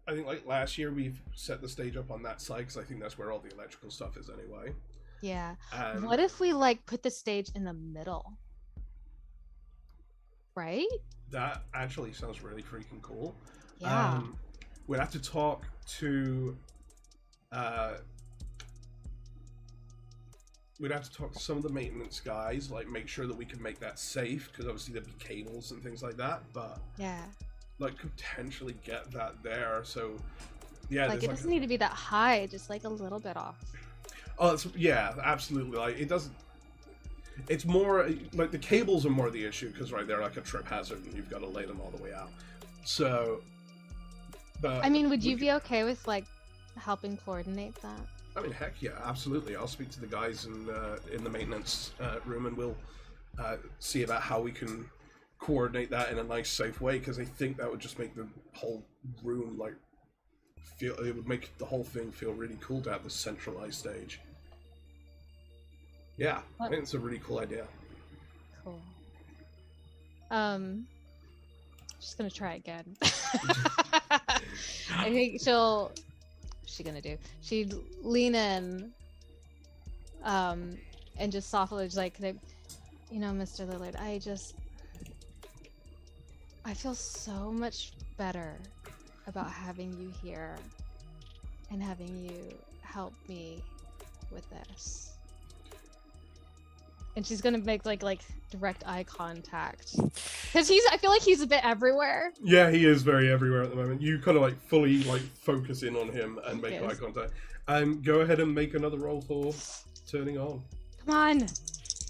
I think like last year we've set the stage up on that side because I think that's where all the electrical stuff is anyway. Yeah. And What if we like put the stage in the middle? right? That actually sounds really freaking cool. Yeah. We'd have to talk to some of the maintenance guys, like make sure that we can make that safe, because obviously there'd be cables and things like that, but Yeah. like potentially get that there. So yeah, Like, it doesn't need to be that high, just like a little bit off. Oh, yeah, absolutely. Like, it doesn't. It's more like the cables are more the issue, because right, they're like a trip hazard, and you've got to lay them all the way out. So, but I mean, would you be okay with like helping coordinate that? I mean, heck yeah, absolutely. I'll speak to the guys in the maintenance room, and we'll see about how we can coordinate that in a nice, safe way. Because I think that would just make the whole room like feel. It would make the whole thing feel really cool to have this centralized stage. Yeah, I think it's a really cool idea. Cool. Just gonna try again. I think what's she gonna do? She'd lean in, and just softly, just like, Mr. Lillard, I feel so much better about having you here and having you help me with this. And she's gonna make like direct eye contact, because I feel like he's a bit everywhere. Yeah, he is very everywhere at the moment. You kind of like fully like focus in on him and make eye contact. Go ahead and make another roll for turning on. Come on,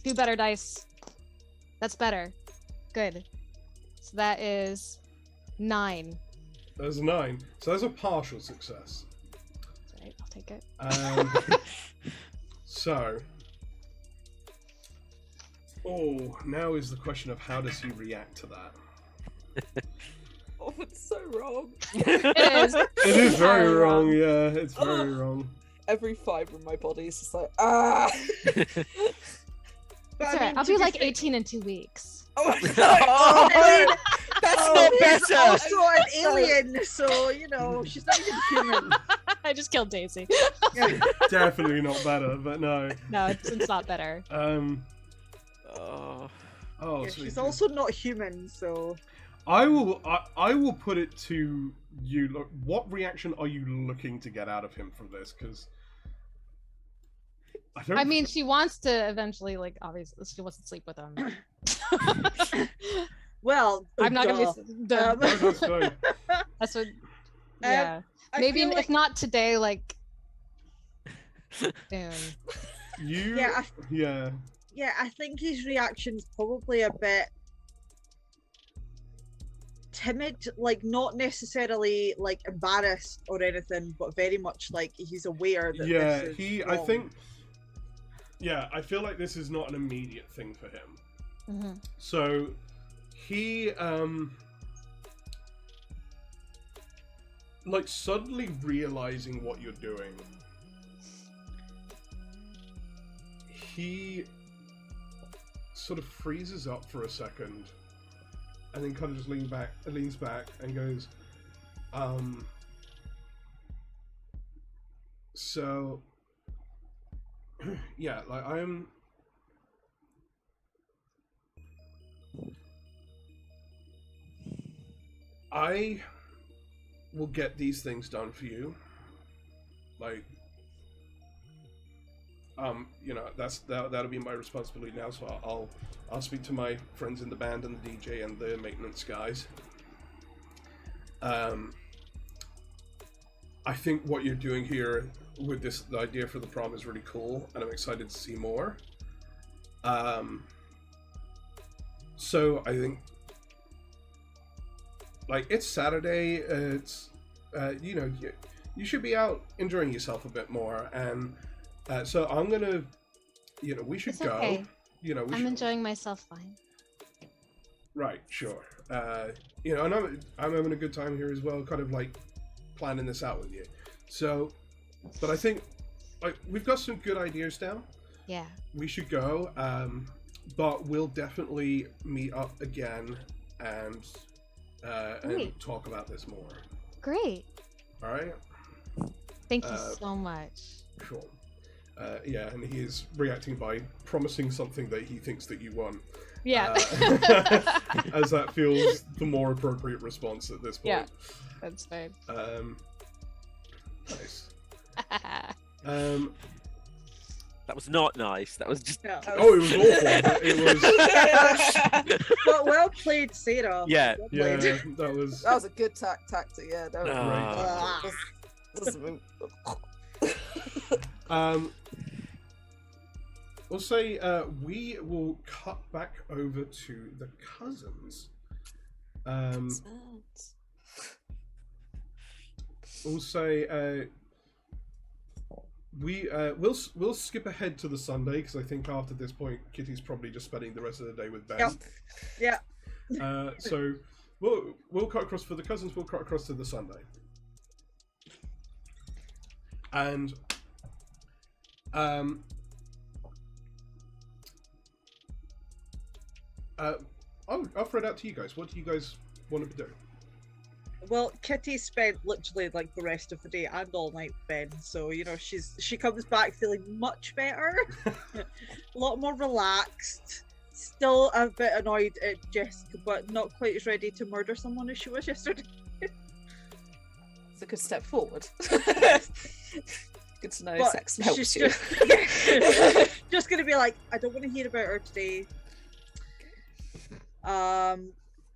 do better, dice. That's better. Good. So that is 9. There's a 9. So that's a partial success. That's right, I'll take it. So. Oh, now is the question of how does he react to that? Oh, it's so wrong. It is. It is very wrong, yeah. It's very wrong. Every fibre in my body is just like, ah! It's alright, I'll be like 18 in 2 weeks. Oh, That's not She's better. also an alien, so she's not even human. I just killed Daisy. Definitely not better, but no. No, it's not better. Oh, Yeah, sweet. she's also not human, so. I will put it to you. Look, what reaction are you looking to get out of him from this? Because I mean, she wants to eventually, like, obviously, she wants to sleep with him. Well, I'm not gonna be. That's fine. That's what. Yeah, maybe feel if not today, like soon. Yeah. Yeah, I think his reaction's probably a bit timid, like not necessarily like embarrassed or anything, but very much like he's aware that this is wrong. I think. Yeah, I feel like this is not an immediate thing for him. Mm-hmm. So he like suddenly realizing what you're doing, he sort of freezes up for a second and then kind of just leans back and goes, so yeah, like I will get these things done for you. Like, that'll be my responsibility now. So I'll speak to my friends in the band and the DJ and the maintenance guys. I think what you're doing here with the idea for the prom is really cool, and I'm excited to see more. So I think, like, it's Saturday. It's you should be out enjoying yourself a bit more, and so I'm gonna, we should It's go. okay. I'm Enjoying myself fine. Right, sure. And I'm having a good time here as well, kind of like planning this out with you. So, but I think like we've got some good ideas now. Yeah. We should go, but we'll definitely meet up again and talk about this more. Great. All right. Thank you so much. Sure. Yeah, and he is reacting by promising something that he thinks that you won. Yeah. as that feels the more appropriate response at this point. Yeah. That's fine. Nice. That was not nice. That was just. Yeah. Oh, it was awful. But it was. But well played, Sarah. Yeah. Well Yeah, played. that was. That was a good tactic. Yeah, that was Ah. We'll say we will cut back over to the cousins. We'll say we'll skip ahead to the Sunday because I think after this point Kitty's probably just spending the rest of the day with Ben. Yeah. So we'll cut across for the cousins. We'll cut across to the Sunday, and I'll throw it out to you guys. What do you guys want to be doing? Well, Kitty spent literally like the rest of the day and all night with Ben, so you know she comes back feeling much better, a lot more relaxed. Still a bit annoyed at Jessica, but not quite as ready to murder someone as she was yesterday. It's a good step forward. Good to know But sex helps she's you. just gonna be like, I don't want to hear about her today.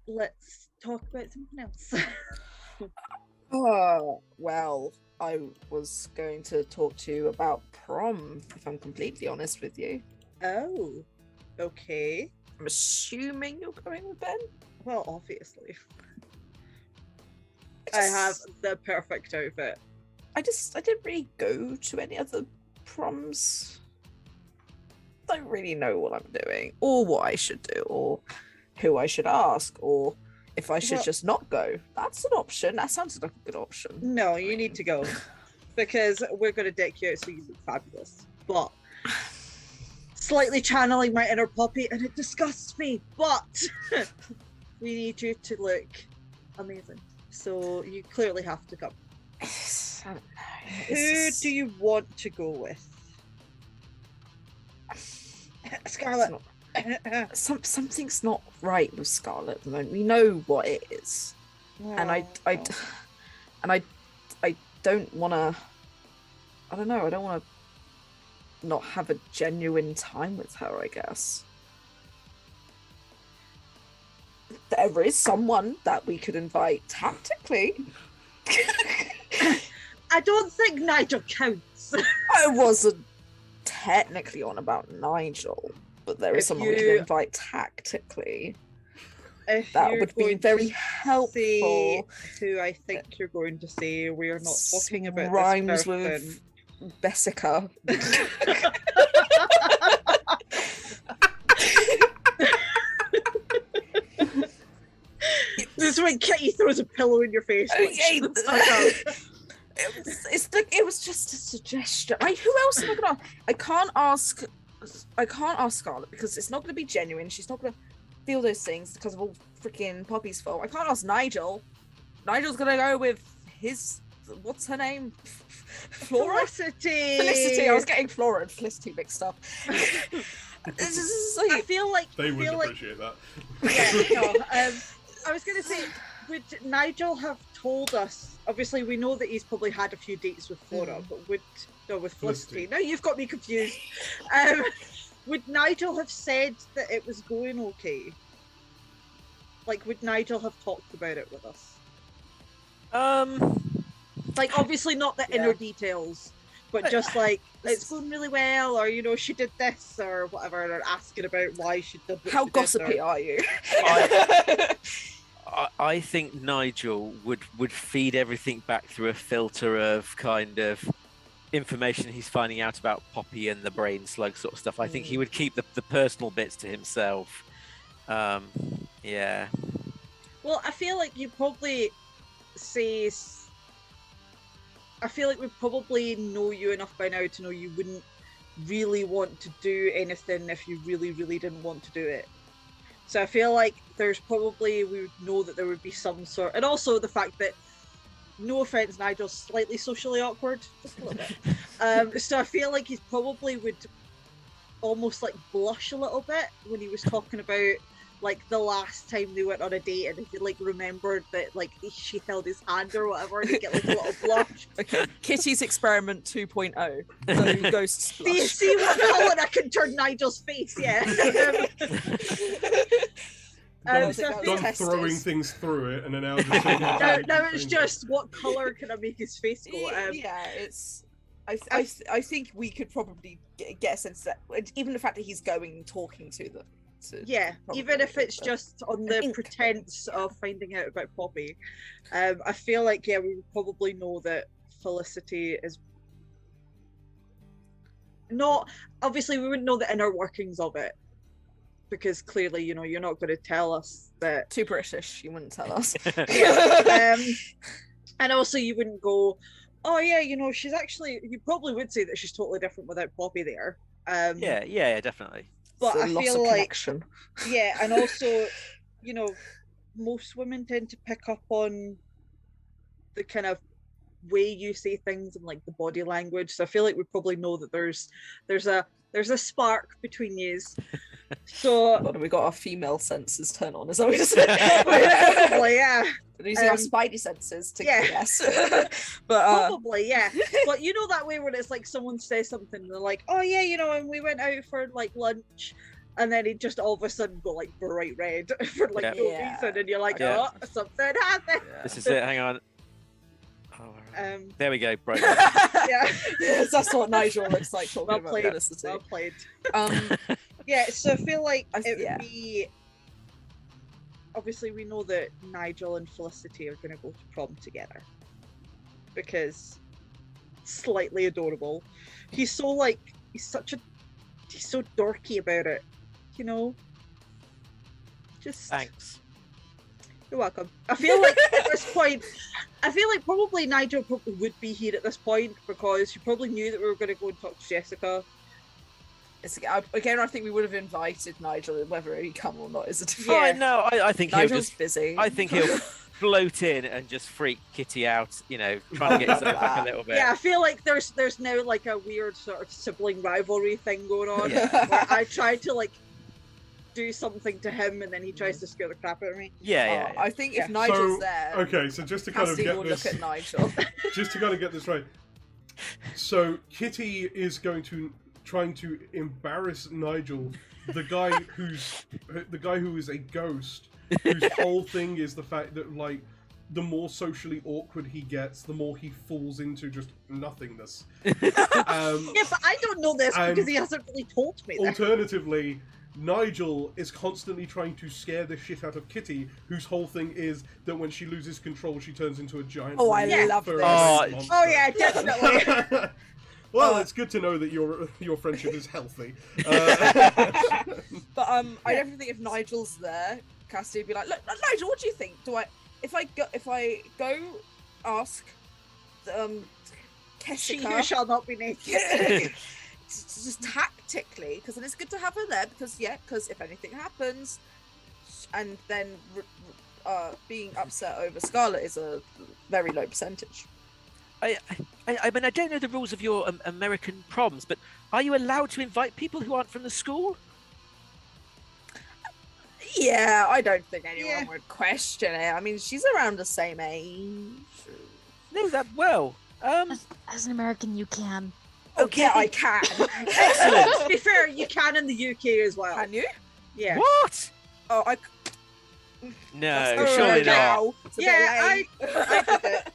Let's talk about something else. Oh, well, I was going to talk to you about prom, if I'm completely honest with you. Oh, okay. I'm assuming you're going with Ben? Well, obviously. I have the perfect outfit. I didn't really go to any other proms. Don't really know what I'm doing, or what I should do, or who I should ask, or if I should Well- just not go. That's an option. That sounds like a good option. No, you need to go. Because we're going to deck you out so you look fabulous. But slightly channeling my inner puppy, and it disgusts me, but we need you to look amazing. So you clearly have to come. I don't know. Who do you want to go with? Scarlett. Something's not right with Scarlett at the moment. We know what it is, and I don't want to. I don't know. I don't want to not have a genuine time with her, I guess. There is someone that we could invite tactically. I don't think Nigel counts. I wasn't technically on about Nigel, but there is If someone we you- could invite tactically. If That you're would be going very to helpful. say who I think you're going to say, we're not talking about Rhymes this with person. Bessica. This is when Kitty throws a pillow in your face. Okay, which- Okay. it was just a suggestion. Who else am I gonna? I can't ask Scarlett because it's not gonna be genuine. She's not gonna feel those things because of all freaking Poppy's fault. I can't ask Nigel. Nigel's gonna go with his. What's her name? Flora. Felicity. Felicity. I was getting Flora and Felicity mixed up. This is I like, feel like. They I would feel like. appreciate that. Yeah, no, I was going to say, would Nigel have told us? Obviously, we know that he's probably had a few dates with Flora, but with Felicity. Felicity. Now you've got me confused. Would Nigel have said that it was going okay? Like, would Nigel have talked about it with us? Like, obviously not the inner details, but just like, it's going really well, or, you know, she did this, or whatever, or asking about why she did what how she did, gossipy or- are you? I think Nigel would feed everything back through a filter of kind of information he's finding out about Poppy and the brain slug sort of stuff. I think he would keep the personal bits to himself. Yeah. Well, I feel like you probably say. I feel like we probably know you enough by now to know you wouldn't really want to do anything if you really, really didn't want to do it. So I feel like we would know that there would be some sort, and also the fact that, no offense, Nigel's slightly socially awkward, just a little bit. So I feel like he probably would almost like blush a little bit when he was talking about like the last time they went on a date, and if he like remembered that like she held his hand or whatever, and he'd get like a little blush. Okay, Kitty's experiment 2.0. The ghost Do you blush. see what colour I can turn Nigel's face? Yeah. Don't, so I that feel- was don't throwing testes. things through it, and then now just now it's just what colour can I make his face go? Yeah, it's. I think we could probably get a sense that even the fact that he's going and talking to them. Yeah, even if it's so. just on I the think- pretense of finding out about Poppy. I feel like we would probably know that Felicity is not. Obviously, we wouldn't know the inner workings of it, because clearly, you're not going to tell us that. Too British, you wouldn't tell us. Yeah. And also, you wouldn't go, oh yeah, she's actually. You probably would say that she's totally different without Poppy there. Yeah, definitely. But It's I a loss feel of like. connection. Yeah, and also, most women tend to pick up on the kind of way you say things and like the body language. So I feel like we probably know that there's a spark between yous. So God, we got our female senses turn on, is that what you're saying? probably, yeah. We're using our Um, spidey senses to yeah. guess. But Probably, yeah. But that way when it's like someone says something and they're like, oh yeah, and we went out for like lunch, and then it just all of a sudden go like bright red for like no Yeah. reason, and you're like, Yeah. oh, something happened. This is it. Hang on. Oh, there we go. Bright. Yeah. yes, that's what Nigel looks like talking Well about played. Felicity. Well played. Um, Yeah, so I feel like it yeah. would be. Obviously, we know that Nigel and Felicity are going to go to prom together because slightly adorable. He's so he's so dorky about it, Just Thanks. you're welcome. I feel like at this point, probably Nigel probably would be here at this point because he probably knew that we were going to go and talk to Jessica. again, I think we would have invited Nigel, whether he come or not is a different. Yeah. Oh, no, I think he'll Nigel's just. busy. I think he'll float in and just freak Kitty out. Trying to get himself back a little bit. Yeah, I feel like there's now like a weird sort of sibling rivalry thing going on Yeah. where I try to do something to him and then he tries to scare the crap out of me. Yeah. I think Yeah. if Nigel's So, there, okay, so just to kind of Cassidy get will this, look at Nigel. just to kind of get this right. So Kitty is trying to embarrass Nigel, the guy who is a ghost, whose whole thing is the fact that the more socially awkward he gets, the more he falls into just nothingness. Yeah, but I don't know this And because he hasn't really told me that. Alternatively, Nigel is constantly trying to scare the shit out of Kitty, whose whole thing is that when she loses control, she turns into a giant. Oh, I Yeah. love furry this. monster. Oh yeah, definitely. Well, it's good to know that your friendship is healthy. But I definitely think if Nigel's there, Cassidy would be like, "Look, Nigel, what do you think? If I go ask She Jessica, who shall not be named. just tactically, because then it's good to have her there because if anything happens, and then being upset over Scarlet is a very low percentage." I mean, I don't know the rules of your American proms, but are you allowed to invite people who aren't from the school? Yeah, I don't think anyone Yeah. would question it. I mean, she's around the same age. No, that well. As an American, you can. Okay, I can. Excellent. To be fair, you can in the UK as well. Can you? Yeah. What? Oh, I. No, that's surely okay. not. Now. It's a bit Yeah, late. I did it.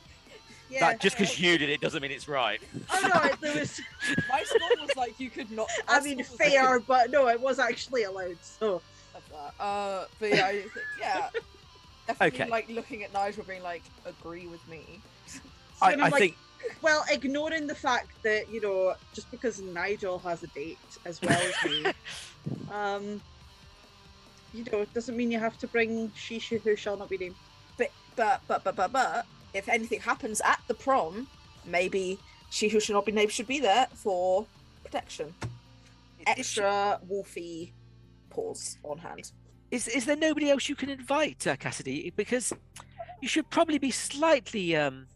Yeah. That just because you did it doesn't mean it's right. Oh no, there was. My school was like you could not. I our mean, school was like, fair, but no, it was actually allowed. So. of that. But yeah, yeah. Definitely Okay. like looking at Nigel being like, agree with me. And I'm I like, think. well, ignoring the fact that just because Nigel has a date as well as me, it doesn't mean you have to bring she who shall not be named. But if anything happens at the prom, maybe she who should not be named should be there for protection. Extra wolfy paws on hand. Is there nobody else you can invite, Cassidy? Because you should probably be slightly open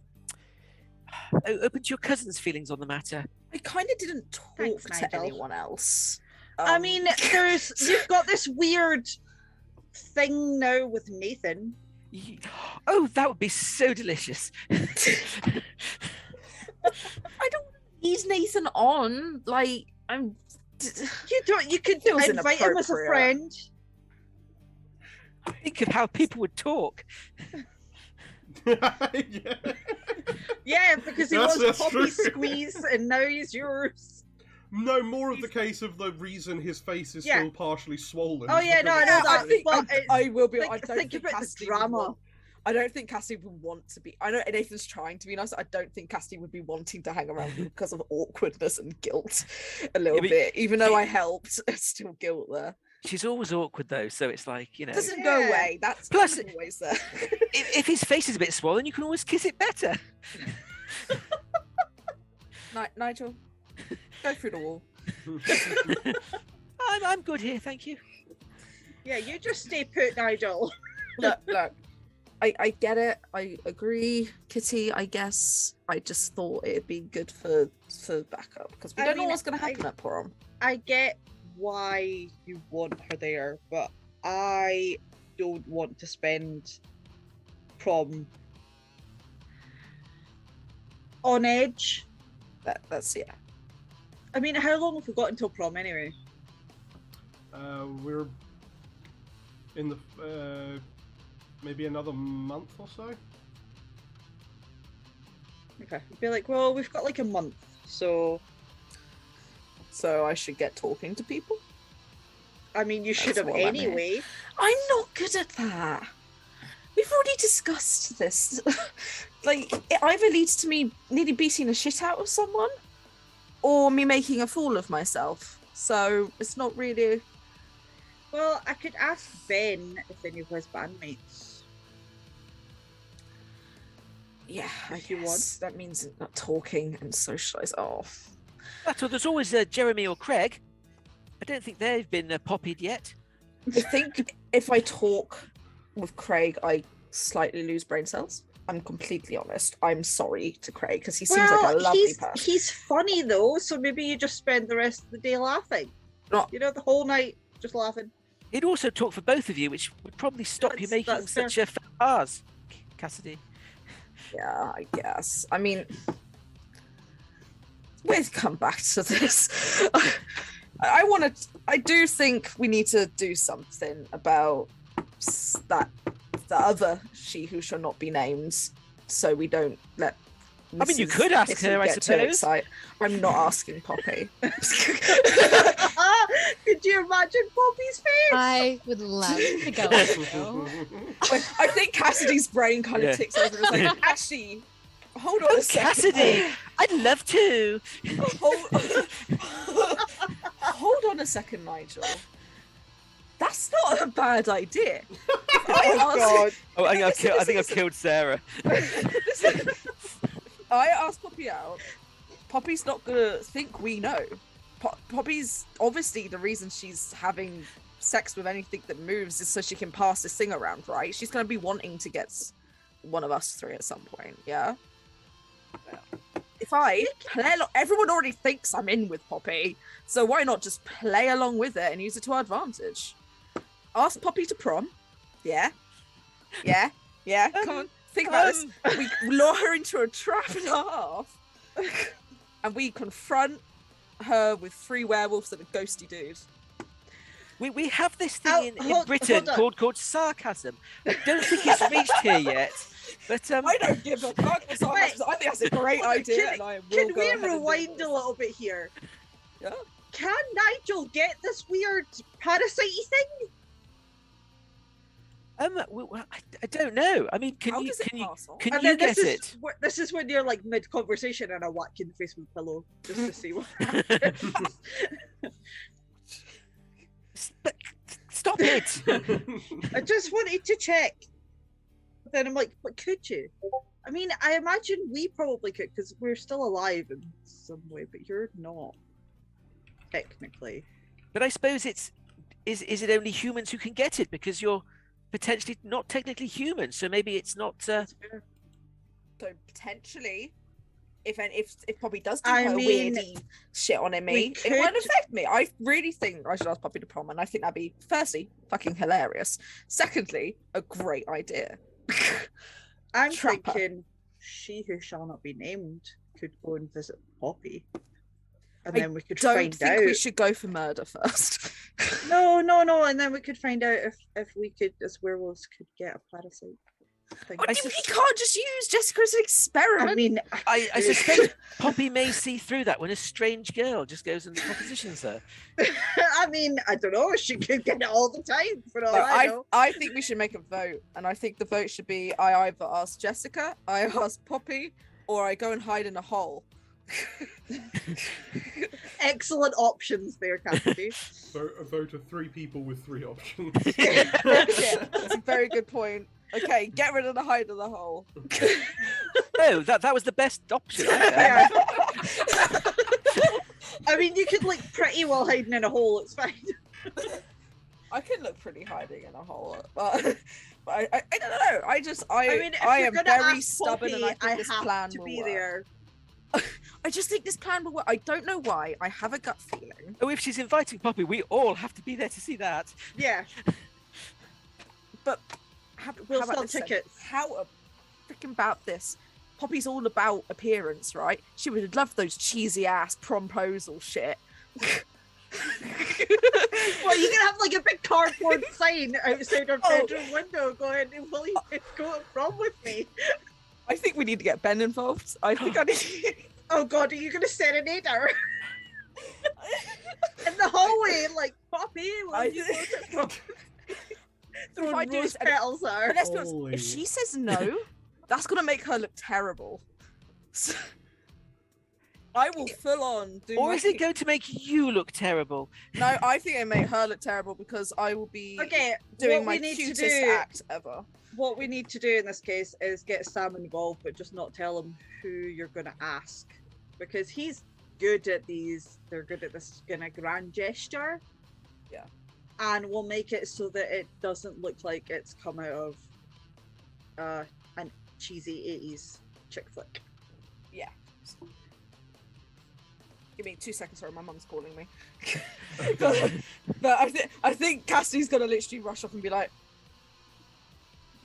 to your cousin's feelings on the matter. I kind of didn't talk Thanks, to Nigel. anyone else. I mean, you've got this weird thing now with Nathan. Oh, that would be so delicious. I don't need Nathan on. Like, I'm. You could Feels invite him as a inappropriate. friend. Think of how people would talk. Yeah. Yeah, because he That's was Poppy true. squeeze and now he's yours. No, more of the case of the reason his face is Yeah. still partially swollen. Oh, yeah, no, I know Yeah, that. I think but I will be. I think- don't think think about the Cassidy drama. Would want, I don't think Cassidy would want to be. I know Nathan's trying to be nice. I don't think Cassidy would be wanting to hang around because of awkwardness and guilt a little but- bit. Even though I helped, there's still guilt there. She's always awkward though, so it's like, you know. Doesn't go Yeah. away. That's Plus- always there. If his face is a bit swollen, you can always kiss it better. Nigel, go through the wall. I'm good here, thank you. Yeah, you just stay put, Nigel. Look. I get it. I agree, Kitty. I guess I just thought it'd be good for backup because we I don't know mean, what's going to happen at prom. I get why you want her there, but I don't want to spend prom on edge. That's yeah. I mean, how long have we got until prom anyway? We're in the maybe another month or so. Okay, I'd be like, well, we've got like a month, so So I should get talking to people. I mean, you should That's have what I meant. anyway. I'm not good at that. We've already discussed this. Like, it either leads to me nearly beating the shit out of someone, or me making a fool of myself. So it's not really. Well, I could ask Ben if any of his bandmates. Yeah, I If you guess want. that means not talking and socialize. Oh, So there's always Jeremy or Craig. I don't think they've been poppied yet. I think if I talk with Craig, I slightly lose brain cells. I'm completely honest. I'm sorry to Craig because he seems like a lovely person. he's funny though, so maybe you just spend the rest of the day laughing. No. You know, the whole night just laughing. He'd also talk for both of you, which would probably stop you making That's fair. such a faux pas, Cassidy. Yeah, I guess. I mean, we'll come back to this. I want to. I do think we need to do something about that. The other she who shall not be named, so we don't let. I mean, you Mrs. could ask Kitty her, I get too suppose. excited. I'm not asking Poppy. Could you imagine Poppy's face? I would love to go. with you. I think Cassidy's brain kind of Yeah. ticks over and is like, actually, hold on Oh, a second. Cassidy! I'd love to. Hold on a second, Nigel. That's not a bad idea. Oh god. Oh, I Listen, think I've listen. killed Sarah. Listen, I asked Poppy out. Poppy's not gonna think we know. Poppy's obviously the reason she's having sex with anything that moves is so she can pass this thing around, right? She's gonna be wanting to get one of us three at some point, yeah? If I play along, everyone already thinks I'm in with Poppy, so why not just play along with it and use it to our advantage? Ask Poppy to prom. Yeah. Come on, think about this. We lure her into a trap and a half, and we confront her with 3 werewolves and a ghosty dude. We have this Oh, thing in hold Britain on. called sarcasm. I don't think it's reached here yet. But I don't give a fuck. For sarcasm. I think that's a great idea, and I will Can go we ahead and do rewind this. a little bit here? Yeah. Can Nigel get this weird parasite thing? I don't know. I mean, How does it pass on? can And you then get this it? is this is when you're like mid conversation and I whack you in the face with a pillow just to see what. But stop it! I just wanted to check. But then I'm like, but could you? I mean, I imagine we probably could because we're still alive in some way, but you're not technically. But I suppose is it only humans who can get it because you're potentially not technically human, so maybe it's not. So potentially, if Poppy does do I her mean, weirdy shit on me, we it won't could- affect me. I really think I should ask Poppy to prom, and I think that'd be firstly fucking hilarious. Secondly, a great idea. I'm Trapper. thinking she who shall not be named could go and visit Poppy, and I then we could Don't find think out. we should go for murder first. No, and then we could find out if we could, as werewolves, could get a parasite. Thing. What do you mean you can't just use Jessica as an experiment? I mean, I suspect Poppy may see through that when a strange girl just goes and propositions her. I mean, I don't know. She could get it all the time. For all No, I know. I think we should make a vote, and I think the vote should be I either ask Jessica, I ask Poppy, or I go and hide in a hole. Excellent options there, Cassidy. A vote of 3 people with 3 options. Yeah, that's a very good point. Okay, get rid of the hide in the hole. No, that was the best option. Yeah. I mean, you could look pretty while hiding in a hole. It's fine. I can look pretty hiding in a hole, but I don't know. I mean, if I you're am gonna very ask stubborn, and I Poppy, think this have plan to will be work. there. I just think this plan will work. I don't know why. I have a gut feeling. Oh, if she's inviting Poppy, we all have to be there to see that. Yeah, But we'll how about sell this then? tickets. How freaking about this? Poppy's all about appearance, right? She would love those cheesy ass promposal shit. Well, you can have like a big cardboard sign outside our Oh. bedroom window going, "Will you go to prom with me?" I think we need to get Ben involved. I think I need. Oh God, are you going to serenade her in the hallway? Like, Poppy, will you go to prom? If I Throwing do rose this- petals at her. But let's be honest, Holy. if she says no, that's gonna make her look terrible. So, I will full on do. Or my is it going to make you look terrible? No, I think it make her look terrible because I will be Okay, doing what my we need to cutest do, act ever. what we need to do in this case is get Sam involved, but just not tell him who you're going to ask, because he's good at these. They're good at this kind of grand gesture. Yeah. And we'll make it so that it doesn't look like it's come out of an cheesy 80s chick flick. Give me 2 seconds, sorry, my mum's calling me. but I think Cassidy's gonna literally rush off and be like,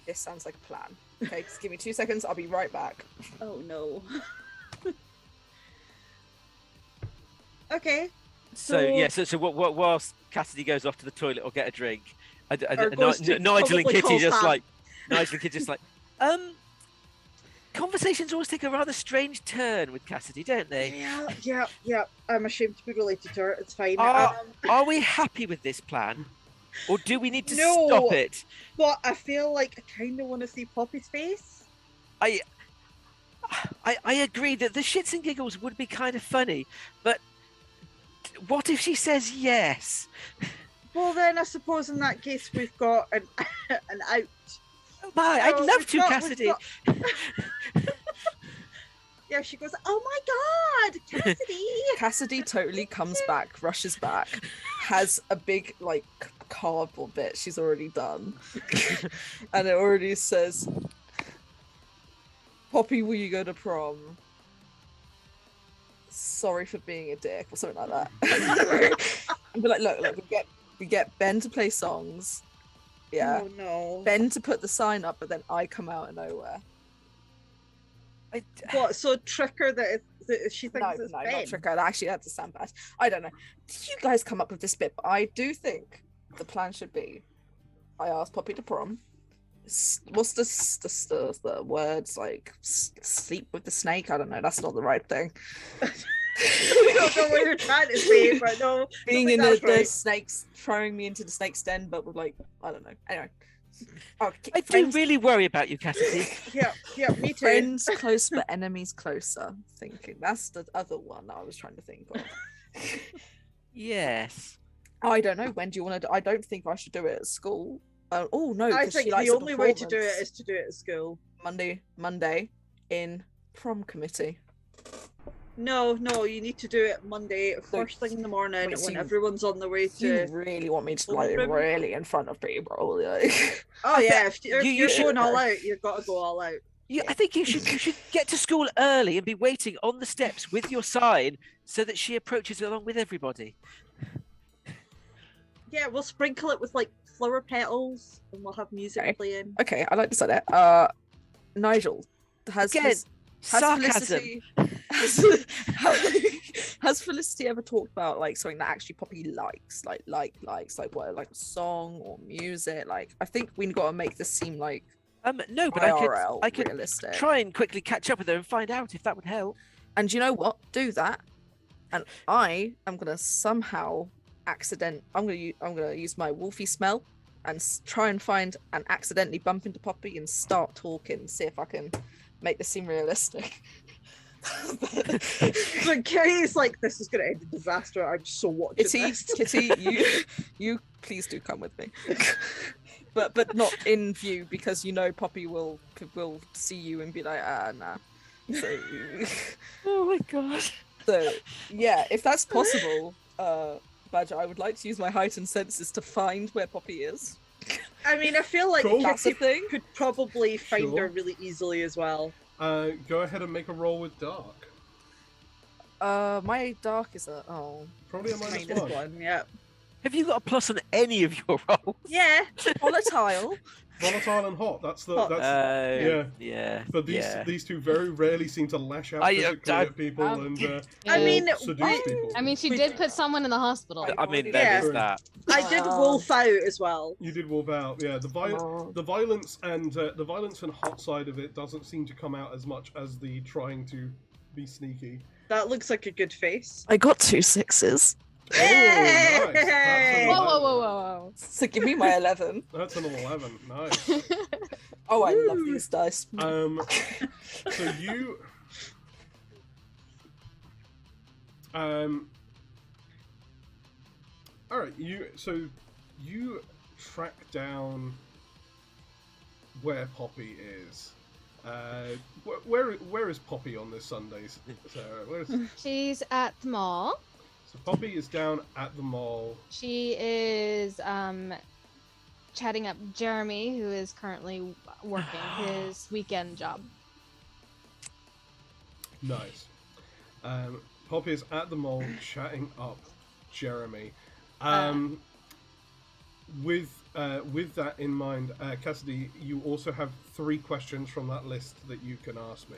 "This sounds like a plan." Okay, just give me 2 seconds. I'll be right back. Oh no. Okay. So whilst Cassidy goes off to the toilet or get a drink, Or goes to Nigel and probably Kitty call just Sam. like conversations always take a rather strange turn with Cassidy, don't they? Yeah. I'm ashamed to be related to her. It's fine. Are we happy with this plan, or do we need to No. stop it? But I feel like I kind of want to see Poppy's face. I agree that the shits and giggles would be kind of funny, but what if she says yes? Well, then I suppose in that case we've got an out. Oh my, I'd Oh, love we've to, got- Cassidy. we've got- Yeah, she goes, "Oh my God, Cassidy!" Cassidy totally comes back, rushes back, has a big like cardboard bit she's already done, and it already says, "Poppy, will you go to prom? Sorry for being a dick," or something like that. And be like, look, we get Ben to play songs, yeah, Oh no. Ben to put the sign up, but then I come out of nowhere. What? So trick her that she thinks No, it's not Ben. trick her. Actually, that's a sound bad. I don't know. Did you guys come up with this bit? But I do think the plan should be: I ask Poppy to prom. What's the words like? Sleep with the snake? I don't know. That's not the right thing. We don't know what you're trying to say, but no. Being think in that's the right. snakes, throwing me into the snake's den, but with like I don't know. Anyway, okay, I do really worry about you, Cassidy. Yeah, me too. friends close but enemies closer. Thinking that's the other one that I was trying to think of. Yes. I don't know. When do you want to? I don't think I should do it at school. Oh no! I 'cause think she likes the a only way to do it performance. is to do it at school. Monday in prom committee. No, you need to do it Monday, first thing in the morning, wait, so when you- everyone's on the way You to. really want me to Well, like maybe- really in front of people? Like, Oh yeah, if you're you should- going all out, you've got to go all out. I think you should get to school early and be waiting on the steps with your sign so that she approaches along with everybody. Yeah, we'll sprinkle it with like flower petals, and we'll have music Okay. playing. Okay, I like this idea. Nigel, has Again, sarcasm. Felicity has Felicity ever talked about like something that actually Poppy likes, like what, like a song or music? Like, I think we got to make this seem like No, but IRL I could realistic. try and quickly catch up with her and find out if that would help. And you know what? Do that, and I am gonna somehow I'm gonna use my wolfy smell and try and find and accidentally bump into Poppy and start talking, see if I can make this seem realistic. But Kitty's like, this is going to end in disaster. I'm so watching this. Kitty, you please do come with me, but not in view, because you know Poppy will see you and be like, nah. So, Oh my god. so yeah, if that's possible, Badger, I would like to use my heightened senses to find where Poppy is. I mean, I feel like Cool. That's the Kitty thing. could probably find Sure. her really easily as well. Go ahead and make a roll with dark. My dark is Probably a minus Minus one. one, yeah. Have you got a plus on any of your rolls? Yeah. volatile. Volatile and hot. That's the Hot. that's Yeah. But these two very rarely seem to lash out physically at people and I mean, seduce people. I mean, she did put someone in the hospital. I mean, Yeah. there is that. I did wolf out as well. You did wolf out, yeah. The violence and hot side of it doesn't seem to come out as much as the trying to be sneaky. That looks like a good face. I got 2 6s. Oh, nice. That's an Whoa, 11. whoa, whoa, whoa, So give me my 11. That's an 11. Nice. whoa. Oh, I love these dice. So you, all right. You track down where Poppy is. Where is Poppy on this Sundays, Sarah? Where's She's at the mall. So Poppy is down at the mall. She is chatting up Jeremy, who is currently working his weekend job. Nice. Poppy is at the mall chatting up Jeremy. With that in mind, Cassidy, you also have 3 questions from that list that you can ask me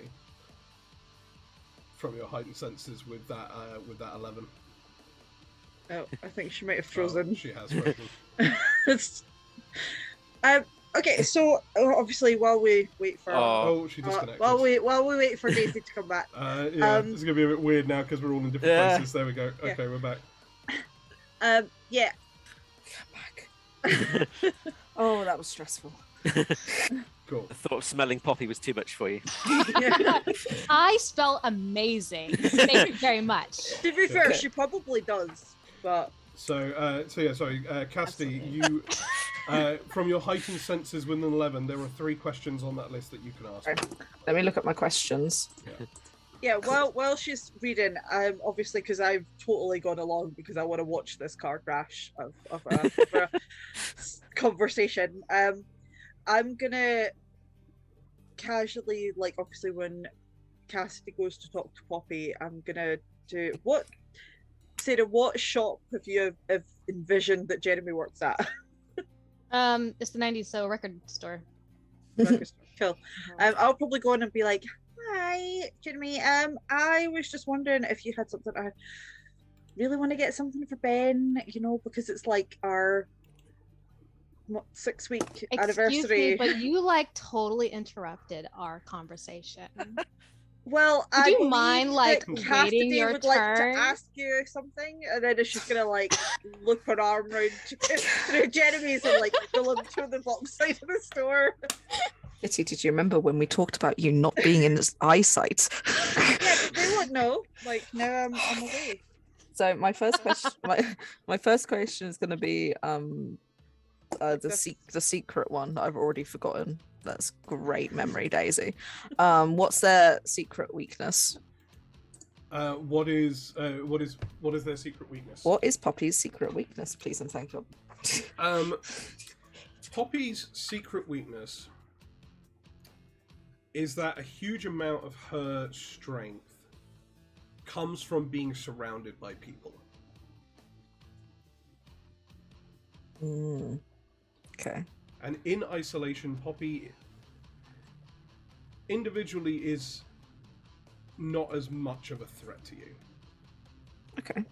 from your heightened senses with that 11. Oh, I think she might have Oh, frozen. she has frozen. It's- okay, so obviously while we wait for Oh, she disconnected. while we wait for Daisy to come back. Yeah, this is gonna be a bit weird now because we're all in different Yeah. places. There we go. Yeah. Okay, we're back. Yeah. Back. Oh, that was stressful. Cool. The thought of smelling poppy was too much for you. I spell amazing. Thank you very much. To be fair, Okay. she probably does, but So yeah, sorry, Cassidy, you, from your heightened senses with an 11, there are 3 questions on that list that you can ask. Okay. Let me look at my questions. yeah. While she's reading, obviously because I've totally gone along because I want to watch this car crash of a conversation. I'm gonna casually, like, obviously when Cassidy goes to talk to Poppy, I'm gonna do Sarah, what shop have you have envisioned that Jeremy works at? It's the 90s, so record store. Cool. I'll probably go in and be like, "Hi, Jeremy. I was just wondering if you had something. I really want to get something for Ben. You know, because it's like our 6-week anniversary." Excuse me, but you like totally interrupted our conversation. Well, Would I you believe mind, that like, Cassidy waiting your would like turn? to ask you something, and then she's gonna like look her arm around through Jeremy's and like go to the box side of the store. Kitty, did you remember when we talked about you not being in eyesight? Yeah, but they won't know. Like now I'm away. So my first question, my first question is going to be the secret one that I've already forgotten. That's great memory, Daisy. What's their secret weakness? What is their secret weakness? What is Poppy's secret weakness, please and thank you? Poppy's secret weakness is that a huge amount of her strength comes from being surrounded by people. Okay. And in isolation, Poppy individually is not as much of a threat to you. Okay.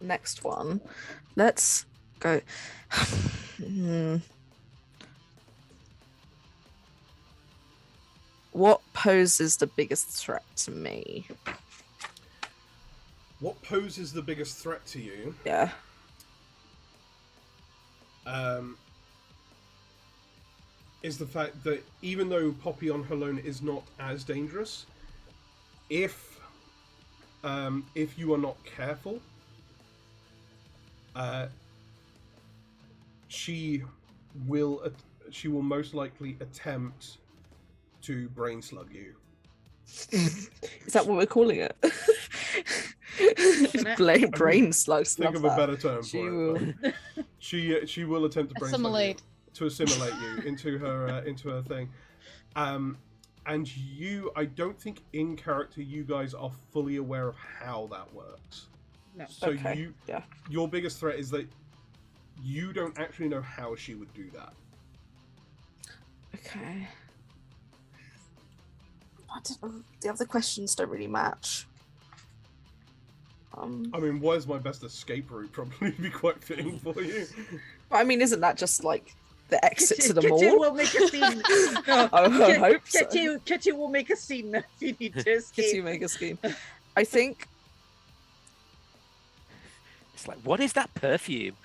Next one. Let's go. What poses the biggest threat to me? What poses the biggest threat to you? Yeah. Is the fact that even though Poppy on her own is not as dangerous, if you are not careful, she will most likely attempt to brain slug you. Is that what we're calling it? Brain slugs. Think of a better term She for will... it. But she will attempt to brain Assimilate. slug you, to assimilate you into her thing. And you, I don't think in character you guys are fully aware of how that works. No. So Okay, yeah. Your biggest threat is that you don't actually know how she would do that. Okay. The other questions don't really match. I mean, where's my best escape route? Probably be quite fitting for you. I mean, isn't that just like the exit to the Kitty mall? will make a scene. No, I hope so. Kitty will make a scene if you need to escape. Kitty mega scheme. I think. It's like, what is that perfume?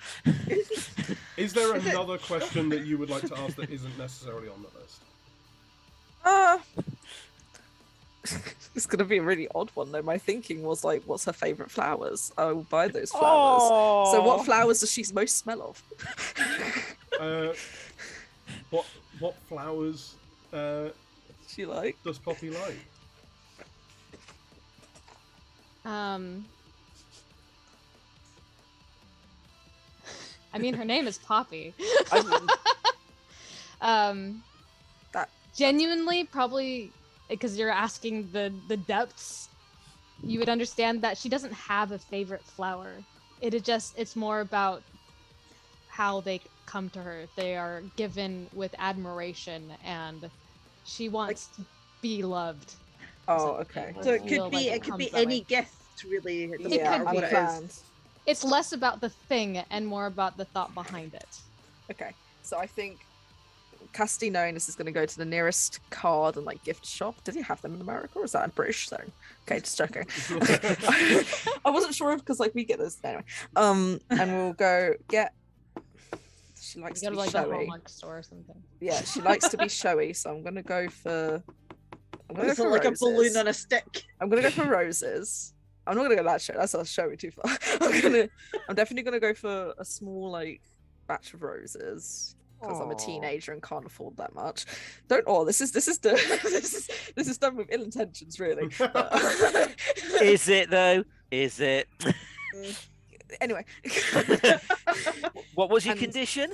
Is there another question that you would like to ask that isn't necessarily on the list? It's gonna be a really odd one though. My thinking was like, what's her favorite flowers? I will buy those flowers. So what flowers does she most smell of? What flowers She like? does Poppy like? I mean, her name is Poppy. That Genuinely, probably because you're asking the depths, you would understand that she doesn't have a favorite flower. It's more about how they come to her. They are given with admiration, and she wants to be loved. Oh, okay. So it feel could be like it could comes be that any way. gift really. It doesn't It matter could what be. it is. It's less about the thing and more about the thought behind it. Okay, so I think Cassidy, knowing this, is going to go to the nearest card and like gift shop. Did he have them in America, or is that a British thing? Okay, just checking. I wasn't sure because like we get those anyway. And we'll go get. She likes You to go to be like the showy. Hallmark store or something. Yeah, she likes to be showy, so I'm gonna go for. I'm gonna go It's for like roses. a balloon on a stick. I'm gonna go for roses. I'm not gonna go that show. That's not showy too far. I'm definitely gonna go for a small like batch of roses because I'm a Aw. teenager and can't afford that much. Don't. Oh, this is done with ill intentions, really. Is it though? Is it? Anyway. What was your And- condition?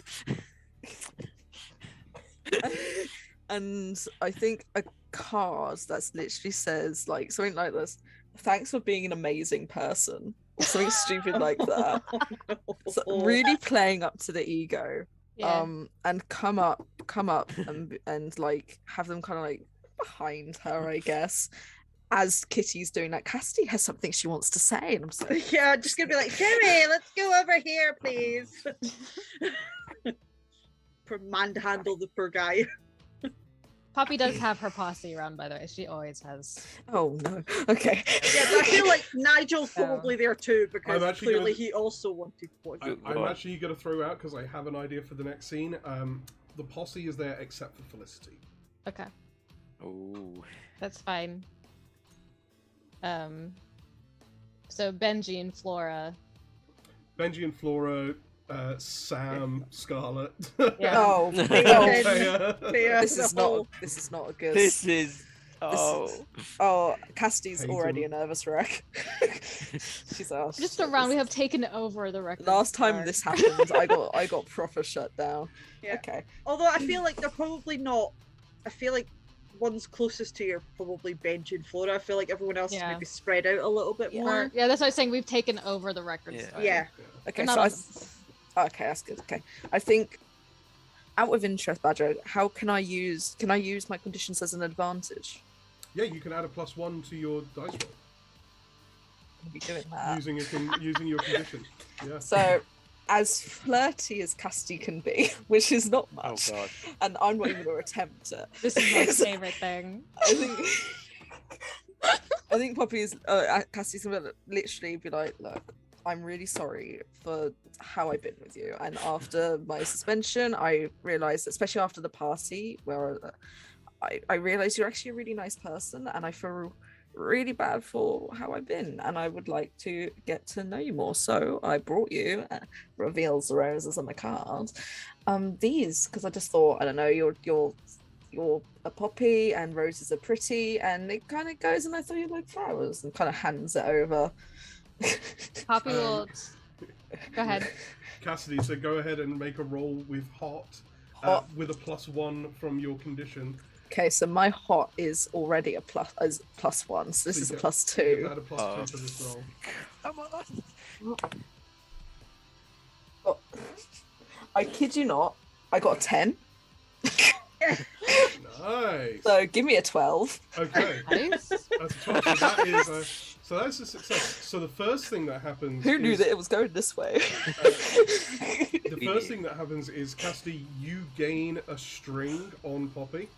And I think a card that's literally says like something like this: "Thanks for being an amazing person," or something stupid like that. So really playing up to the ego. Yeah. And come up and like have them kind of like behind her, I guess, as Kitty's doing that. Cassidy has something she wants to say, and I'm just like, Yeah, just gonna be like, Jimmy, let's go over here, please. Manhandle the poor guy. Poppy does have her posse around, by the way. She always has. oh no, okay. Yes, I feel like Nigel's Oh. probably there too because I'm actually clearly gonna- he also wanted one. I'm actually going to throw out because I have an idea for the next scene. The posse is there except for Felicity. Okay, Oh, that's fine. So Benji and Flora. Benji and Flora, Sam, Scarlet. Yeah. Oh, Fair, oh, fair, this is the whole- not a good. this is Oh, Cassidy's Hate already him. a nervous wreck. She's like, oh, Just shit, around, we this- have taken over the record. Last time store. this happened, I got proper shut down. Yeah. Okay. Although I feel like they're probably not. I feel like ones closest to you are probably Benji and Flora. I feel like everyone else is Yeah. maybe spread out a little bit Yeah. more. Yeah, that's what I was saying. We've taken over the record Yeah. store. Yeah. Okay, Not so all okay, that's good. Okay, I think out of interest, Badger, how can I use my conditions as an advantage? Yeah, you can add a +1 to your dice roll I'll be doing that. using your condition. Yeah. So, as flirty as Cassidy can be, which is not Oh much, god. and I'm not even going to attempt it. This is my favorite thing. I think Poppy is Cassidy's gonna literally be like, look, I'm really sorry for how I've been with you, and after my suspension, I realized, especially after the party, where I realized you're actually a really nice person, and I feel really bad for how I've been, and I would like to get to know you more. So I brought you, reveals the roses on the cards, these, because I just thought, I don't know, you're a poppy and roses are pretty, and it kind of goes, and I thought you like flowers, and kind of hands it over. Poppy will. Go ahead. Cassidy, so go ahead and make a roll with hot, Hot. with a +1 from your condition. Okay, so my hot is already a +1, so this So is a you +2. Add a +2 to this roll. Come on. Oh, I kid you not, I got a 10. Nice. So give me a 12. Okay. Nice. That's a 12. So that is so that's a success. So the first thing that happens. Who knew is, that it was going this way? The first thing that happens is, Cassidy, you gain a string on Poppy.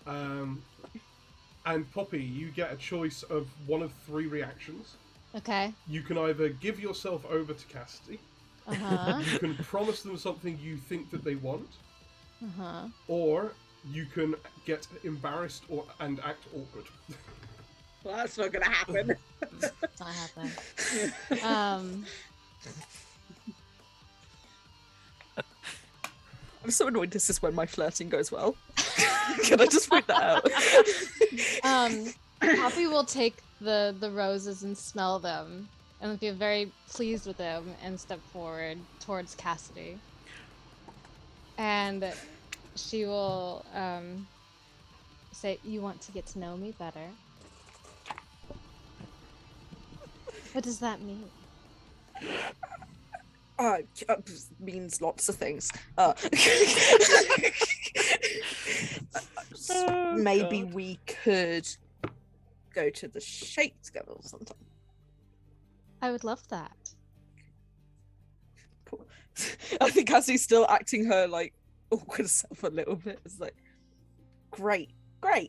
And Poppy, you get a choice of one of 3 reactions. Okay. You can either give yourself over to Cassidy, Uh-huh. you can promise them something you think that they want, Uh-huh. or you can get embarrassed and act awkward. Well, that's not gonna happen. It's not happening. I'm so annoyed this is when my flirting goes well. Can I just point that out? Poppy will take the roses and smell them and be very pleased with them and step forward towards Cassidy. And she will say, "You want to get to know me better?" What does that mean? Means lots of things. Maybe God. we could go to the shake together sometime. I would love that. I think Cassie's still acting her like awkward self a little bit. It's like, great,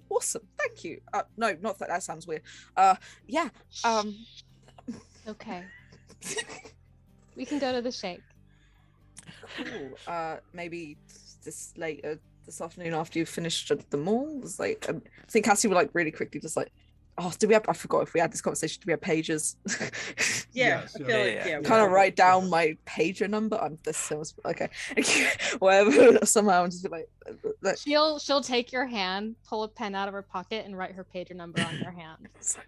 awesome, thank you. No, not that sounds weird. Yeah. Okay. We can go to the shake. Cool. Maybe this later this afternoon after you've finished at the mall. It's like, I think Cassie would like really quickly just like, oh, I forgot if we had this conversation, do we have pages? Yeah, Yes, I feel yeah. like Yeah. yeah. Kind of write down my pager number. I'm this sounds okay. Whatever. Somehow I'm just be like, She'll take your hand, pull a pen out of her pocket, and write her pager number on your hand. it's like,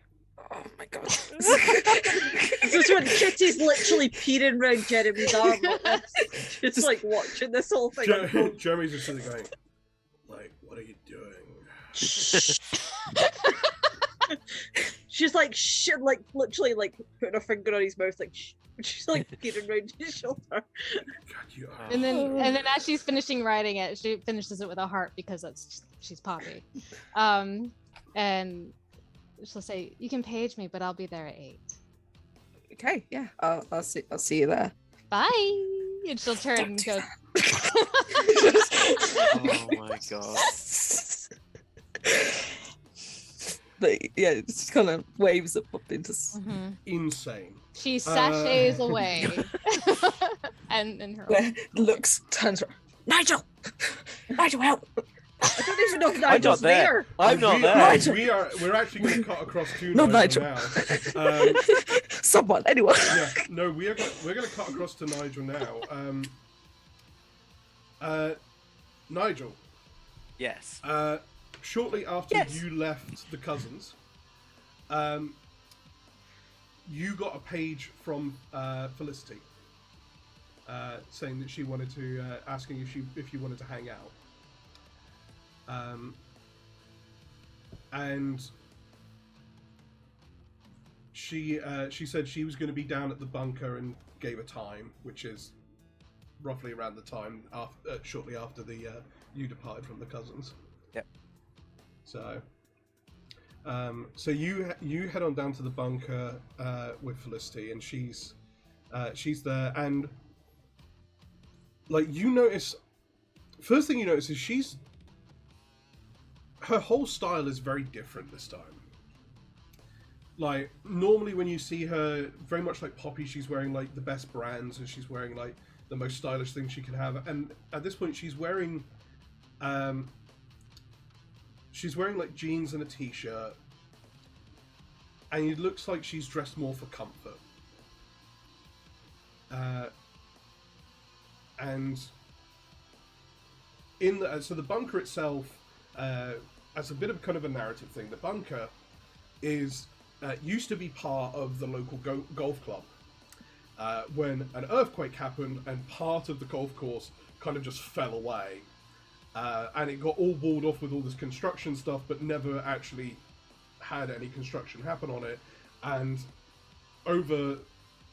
oh my god. This is when Kitty's literally peering around Jeremy's arm like this, just like watching this whole thing. unfold. Jeremy's just sitting there going, like, what are you doing? She's like shit, like literally like putting her finger on his mouth, like she's like peering around his shoulder. God, you are. And then as she's finishing writing it, she finishes it with a heart because she's Poppy. And she'll say, "You can page me, but I'll be there at 8." Okay, yeah. I'll see you there. Bye. And she'll turn and go. Oh my god. But yeah, it just kind of waves it up into. Mhm. Insane. She sachets away, and in her. Looks, turns around. Nigel, help! I don't even know if I'm Nigel's not there. I'm not there. We're actually going to cut across to Not Nigel Nigel. now. Someone, anyone. Yeah, no, we're going to cut across to Nigel now. Nigel, Yes. shortly after Yes. you left the cousins, you got a page from Felicity saying that she wanted to asking if you wanted to hang out, and she said she was going to be down at the bunker and gave a time, which is roughly around the time after, shortly after the you departed from the cousins. Yep. So, so you head on down to the bunker with Felicity, and she's there, and like you notice, first thing you notice is her whole style is very different this time. Like normally when you see her, very much like Poppy, she's wearing like the best brands, and she's wearing like the most stylish thing she could have, and at this point she's wearing like jeans and a t-shirt, and it looks like she's dressed more for comfort. And in the so the bunker itself, as a bit of kind of a narrative thing, the bunker is used to be part of the local golf club. When an earthquake happened and part of the golf course kind of just fell away, and it got all walled off with all this construction stuff, but never actually had any construction happen on it. And over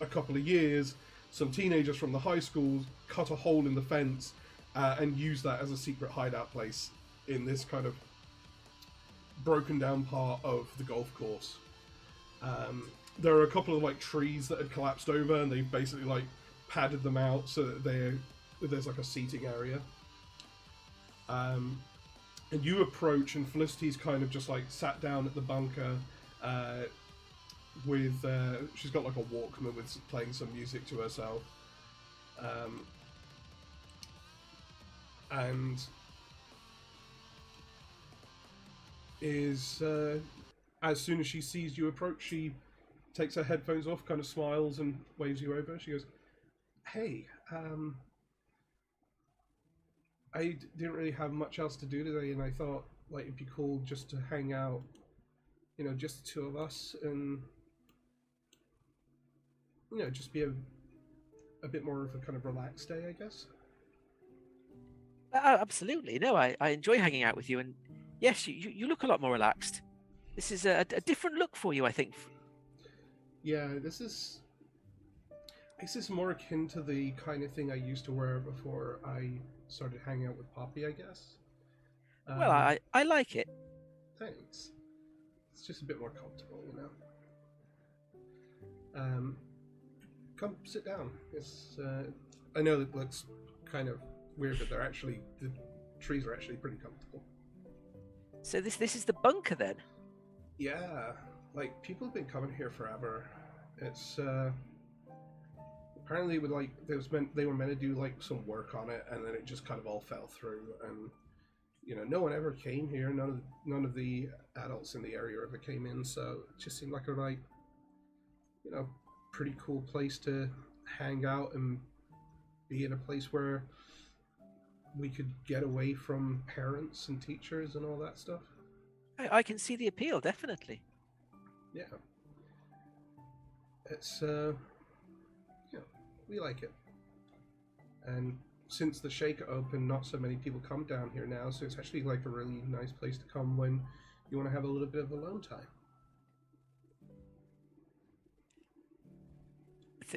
a couple of years, some teenagers from the high school cut a hole in the fence and used that as a secret hideout place in this kind of broken down part of the golf course. There are a couple of like trees that had collapsed over, and they've basically like padded them out so that there's like a seating area. And you approach, and Felicity's kind of just like sat down at the bunker with she's got like a Walkman with playing some music to herself, and is as soon as she sees you approach, she takes her headphones off, kind of smiles and waves you over. She goes, "Hey, I didn't really have much else to do today, and I thought like it'd be cool just to hang out, you know, just the two of us, and you know, just be a bit more of a kind of relaxed day, I guess." Absolutely. No, I enjoy hanging out with you, and yes, you look a lot more relaxed. This is a different look for you, I think. Yeah, this is more akin to the kind of thing I used to wear before I started hanging out with Poppy, I guess. Well, I like it. Thanks. It's just a bit more comfortable, you know. Come sit down. It's I know it looks kind of weird, but the trees are actually pretty comfortable. So this is the bunker then? Yeah, like people have been coming here forever. It's apparently with like they were meant to do like some work on it, and then it just kind of all fell through, and you know, no one ever came here. None of the adults in the area ever came in, so it just seemed like a like, you know, pretty cool place to hang out and be in a place where we could get away from parents and teachers and all that stuff. I can see the appeal, definitely. Yeah. It's yeah, we like it. And since the Shaker opened, not so many people come down here now, so it's actually like a really nice place to come when you want to have a little bit of alone time.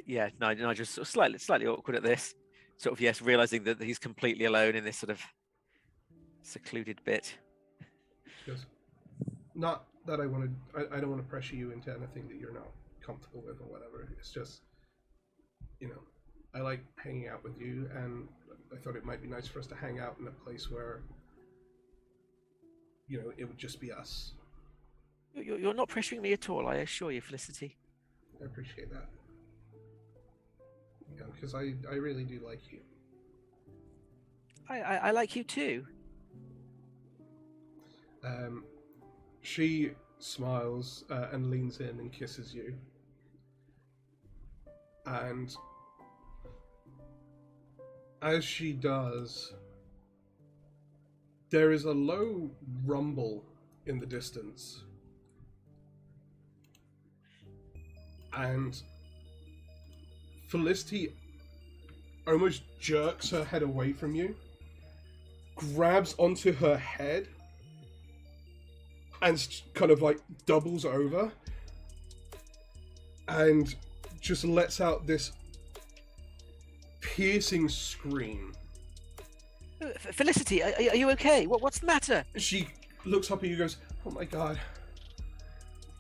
Yeah, no, just sort of slightly awkward at this. Sort of, yes, realizing that he's completely alone in this sort of secluded bit. Because not that I don't want to pressure you into anything that you're not comfortable with or whatever. It's just, you know, I like hanging out with you, and I thought it might be nice for us to hang out in a place where, you know, it would just be us. You're not pressuring me at all, I assure you, Felicity. I appreciate that. Yeah, because I really do like you. I like you too. She smiles and leans in and kisses you. And as she does, There is a low rumble in the distance. And Felicity almost jerks her head away from you, grabs onto her head, and kind of like doubles over, and just lets out this piercing scream. Felicity, are you okay? What's the matter? She looks up at you and goes, "Oh my god."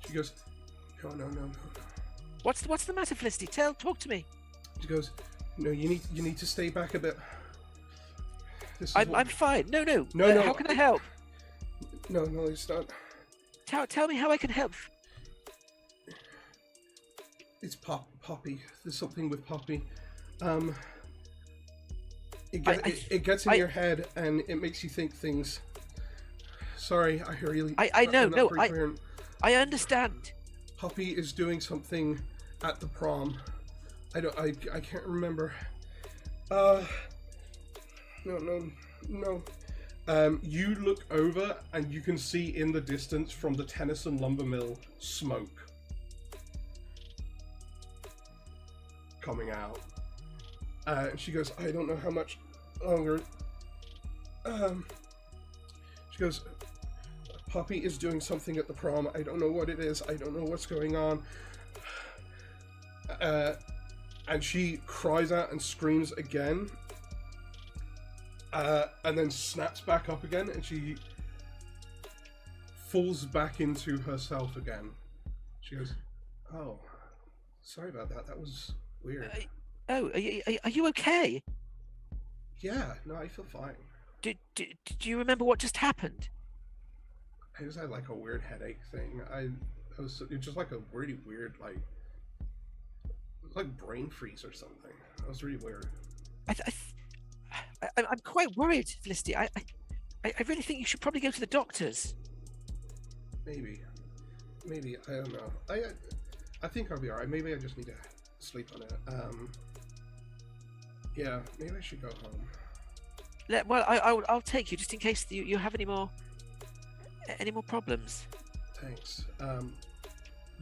She goes, No. What's the matter, Felicity? Talk to me. She goes, "No, you need to stay back a bit. I'm fine. No. No. How can I help? No, it's not. Tell me how I can help. It's Poppy. There's something with Poppy. It gets in your head and it makes you think things. Sorry, I really. I know. I'm not No, very coherent. I understand. Poppy is doing something at the prom. I can't remember. No. You look over and you can see in the distance from the Tennyson lumber mill smoke coming out. She goes, "I don't know how much longer." She goes, "Poppy is doing something at the prom. I don't know what it is. I don't know what's going on." And she cries out and screams again. And then snaps back up again, and she falls back into herself again. She goes, "Oh, sorry about that. That was weird." Are you okay? Yeah, no, I feel fine. Do you remember what just happened? I just had like a weird headache thing. It's just like a really weird, like brain freeze or something. That was really weird. I'm quite worried, Felicity. I really think you should probably go to the doctors. Maybe, I don't know. I think I'll be alright. Maybe I just need to sleep on it. Yeah, maybe I should go home. Well, I'll take you just in case you have any more problems. Thanks.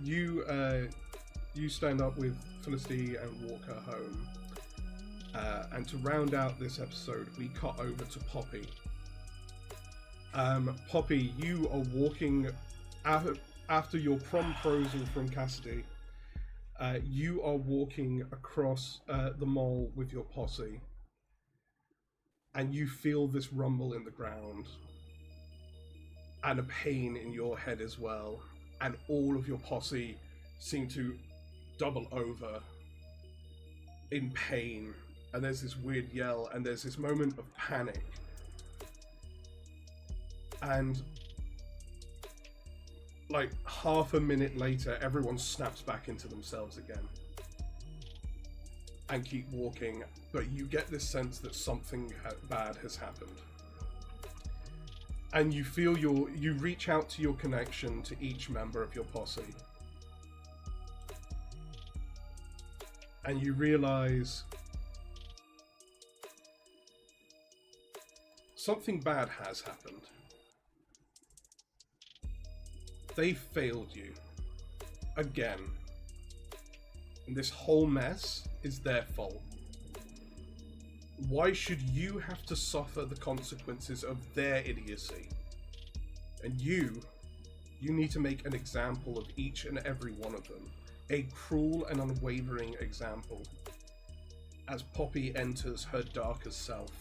You stand up with Felicity and walk her home. And to round out this episode, we cut over to Poppy. Poppy, you are walking after your prom proposal from Cassidy. You are walking across the mall with your posse, and you feel this rumble in the ground, and a pain in your head as well, and all of your posse seem to double over in pain. And there's this weird yell, and there's this moment of panic. And like half a minute later, everyone snaps back into themselves again and keep walking, but you get this sense that something bad has happened. And you feel you reach out to your connection to each member of your posse. And you realize something bad has happened. They failed you. Again. And this whole mess is their fault. Why should you have to suffer the consequences of their idiocy? And you need to make an example of each and every one of them. A cruel and unwavering example. As Poppy enters her darkest self.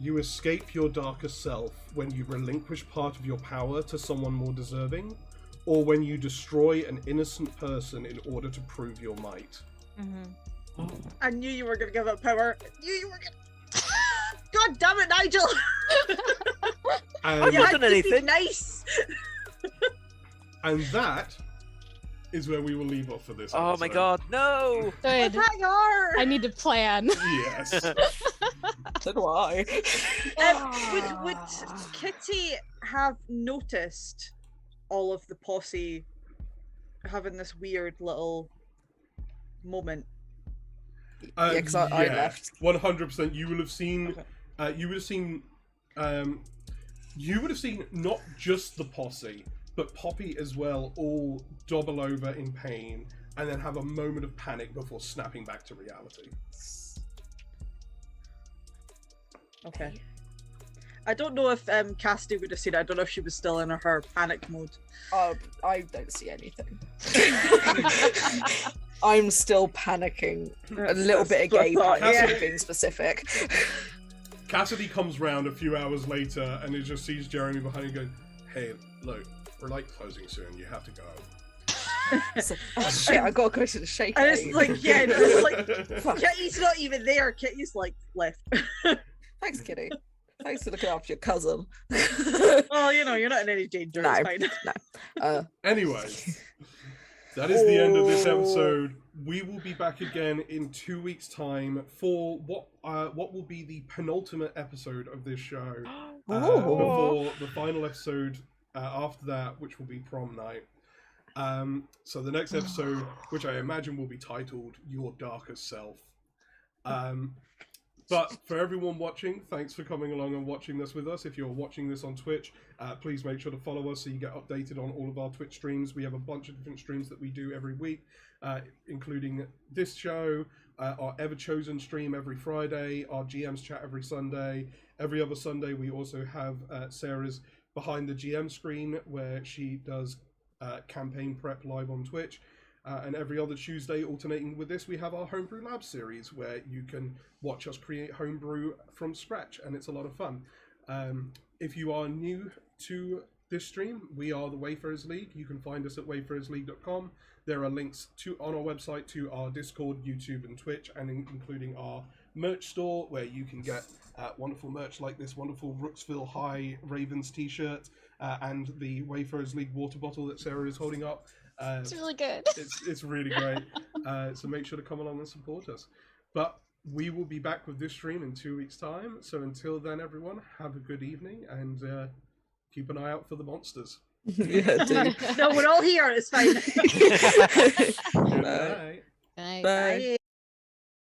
You escape your darkest self when you relinquish part of your power to someone more deserving, or when you destroy an innocent person in order to prove your might. Mm-hmm. I knew you were going to give up power. I knew you were going to... God damn it, Nigel! I've not done anything. Nice! And that is where we will leave off for this Oh episode. my god, no! Good. I need to plan. Yes. So do I. Would Kitty have noticed all of the posse having this weird little moment? Yeah, because I left. 100%. You will have seen. Okay. You would have seen. You would have seen not just the posse, but Poppy as well, all double over in pain, and then have a moment of panic before snapping back to reality. Okay. I don't know if Cassidy would have seen it. I don't know if she was still in her panic mode. I don't see anything. I'm still panicking. A little bit of gay panic, yeah. being specific. Cassidy comes round a few hours later and it just sees Jeremy behind you going, "Hey, look, we're like closing soon. You have to go." It's like, oh shit, I gotta go to the shake. And it's like, yeah, it's like, Kitty's not even there. Kitty's like left. Thanks, Kitty. Thanks for looking after your cousin. Well, you know, you're not in any danger. No, It's fine. no. Anyways, that is the end of this episode. We will be back again in 2 weeks' time for what will be the penultimate episode of this show. Before the final episode after that, which will be prom night. So the next episode, which I imagine will be titled Your Darkest Self. But for everyone watching, thanks for coming along and watching this with us. If you're watching this on Twitch, please make sure to follow us so you get updated on all of our Twitch streams. We have a bunch of different streams that we do every week, including this show, our Ever Chosen stream every Friday, our GM's chat every Sunday. Every other Sunday, we also have Sarah's Behind the GM screen, where she does campaign prep live on Twitch. And every other Tuesday, alternating with this, we have our Homebrew Lab series, where you can watch us create homebrew from scratch, and it's a lot of fun. If you are new to this stream, we are the Wayfarers League. You can find us at wayfarersleague.com. There are links on our website to our Discord, YouTube, and Twitch, and including our merch store, where you can get wonderful merch like this wonderful Rooksville High Ravens t-shirt and the Wayfarers League water bottle that Sarah is holding up. It's really good. It's really great. So make sure to come along and support us. But we will be back with this stream in 2 weeks' time. So until then, everyone, have a good evening and keep an eye out for the monsters. Yeah, dude. No, we're all here. It's fine. Good night. Bye. Bye. Bye.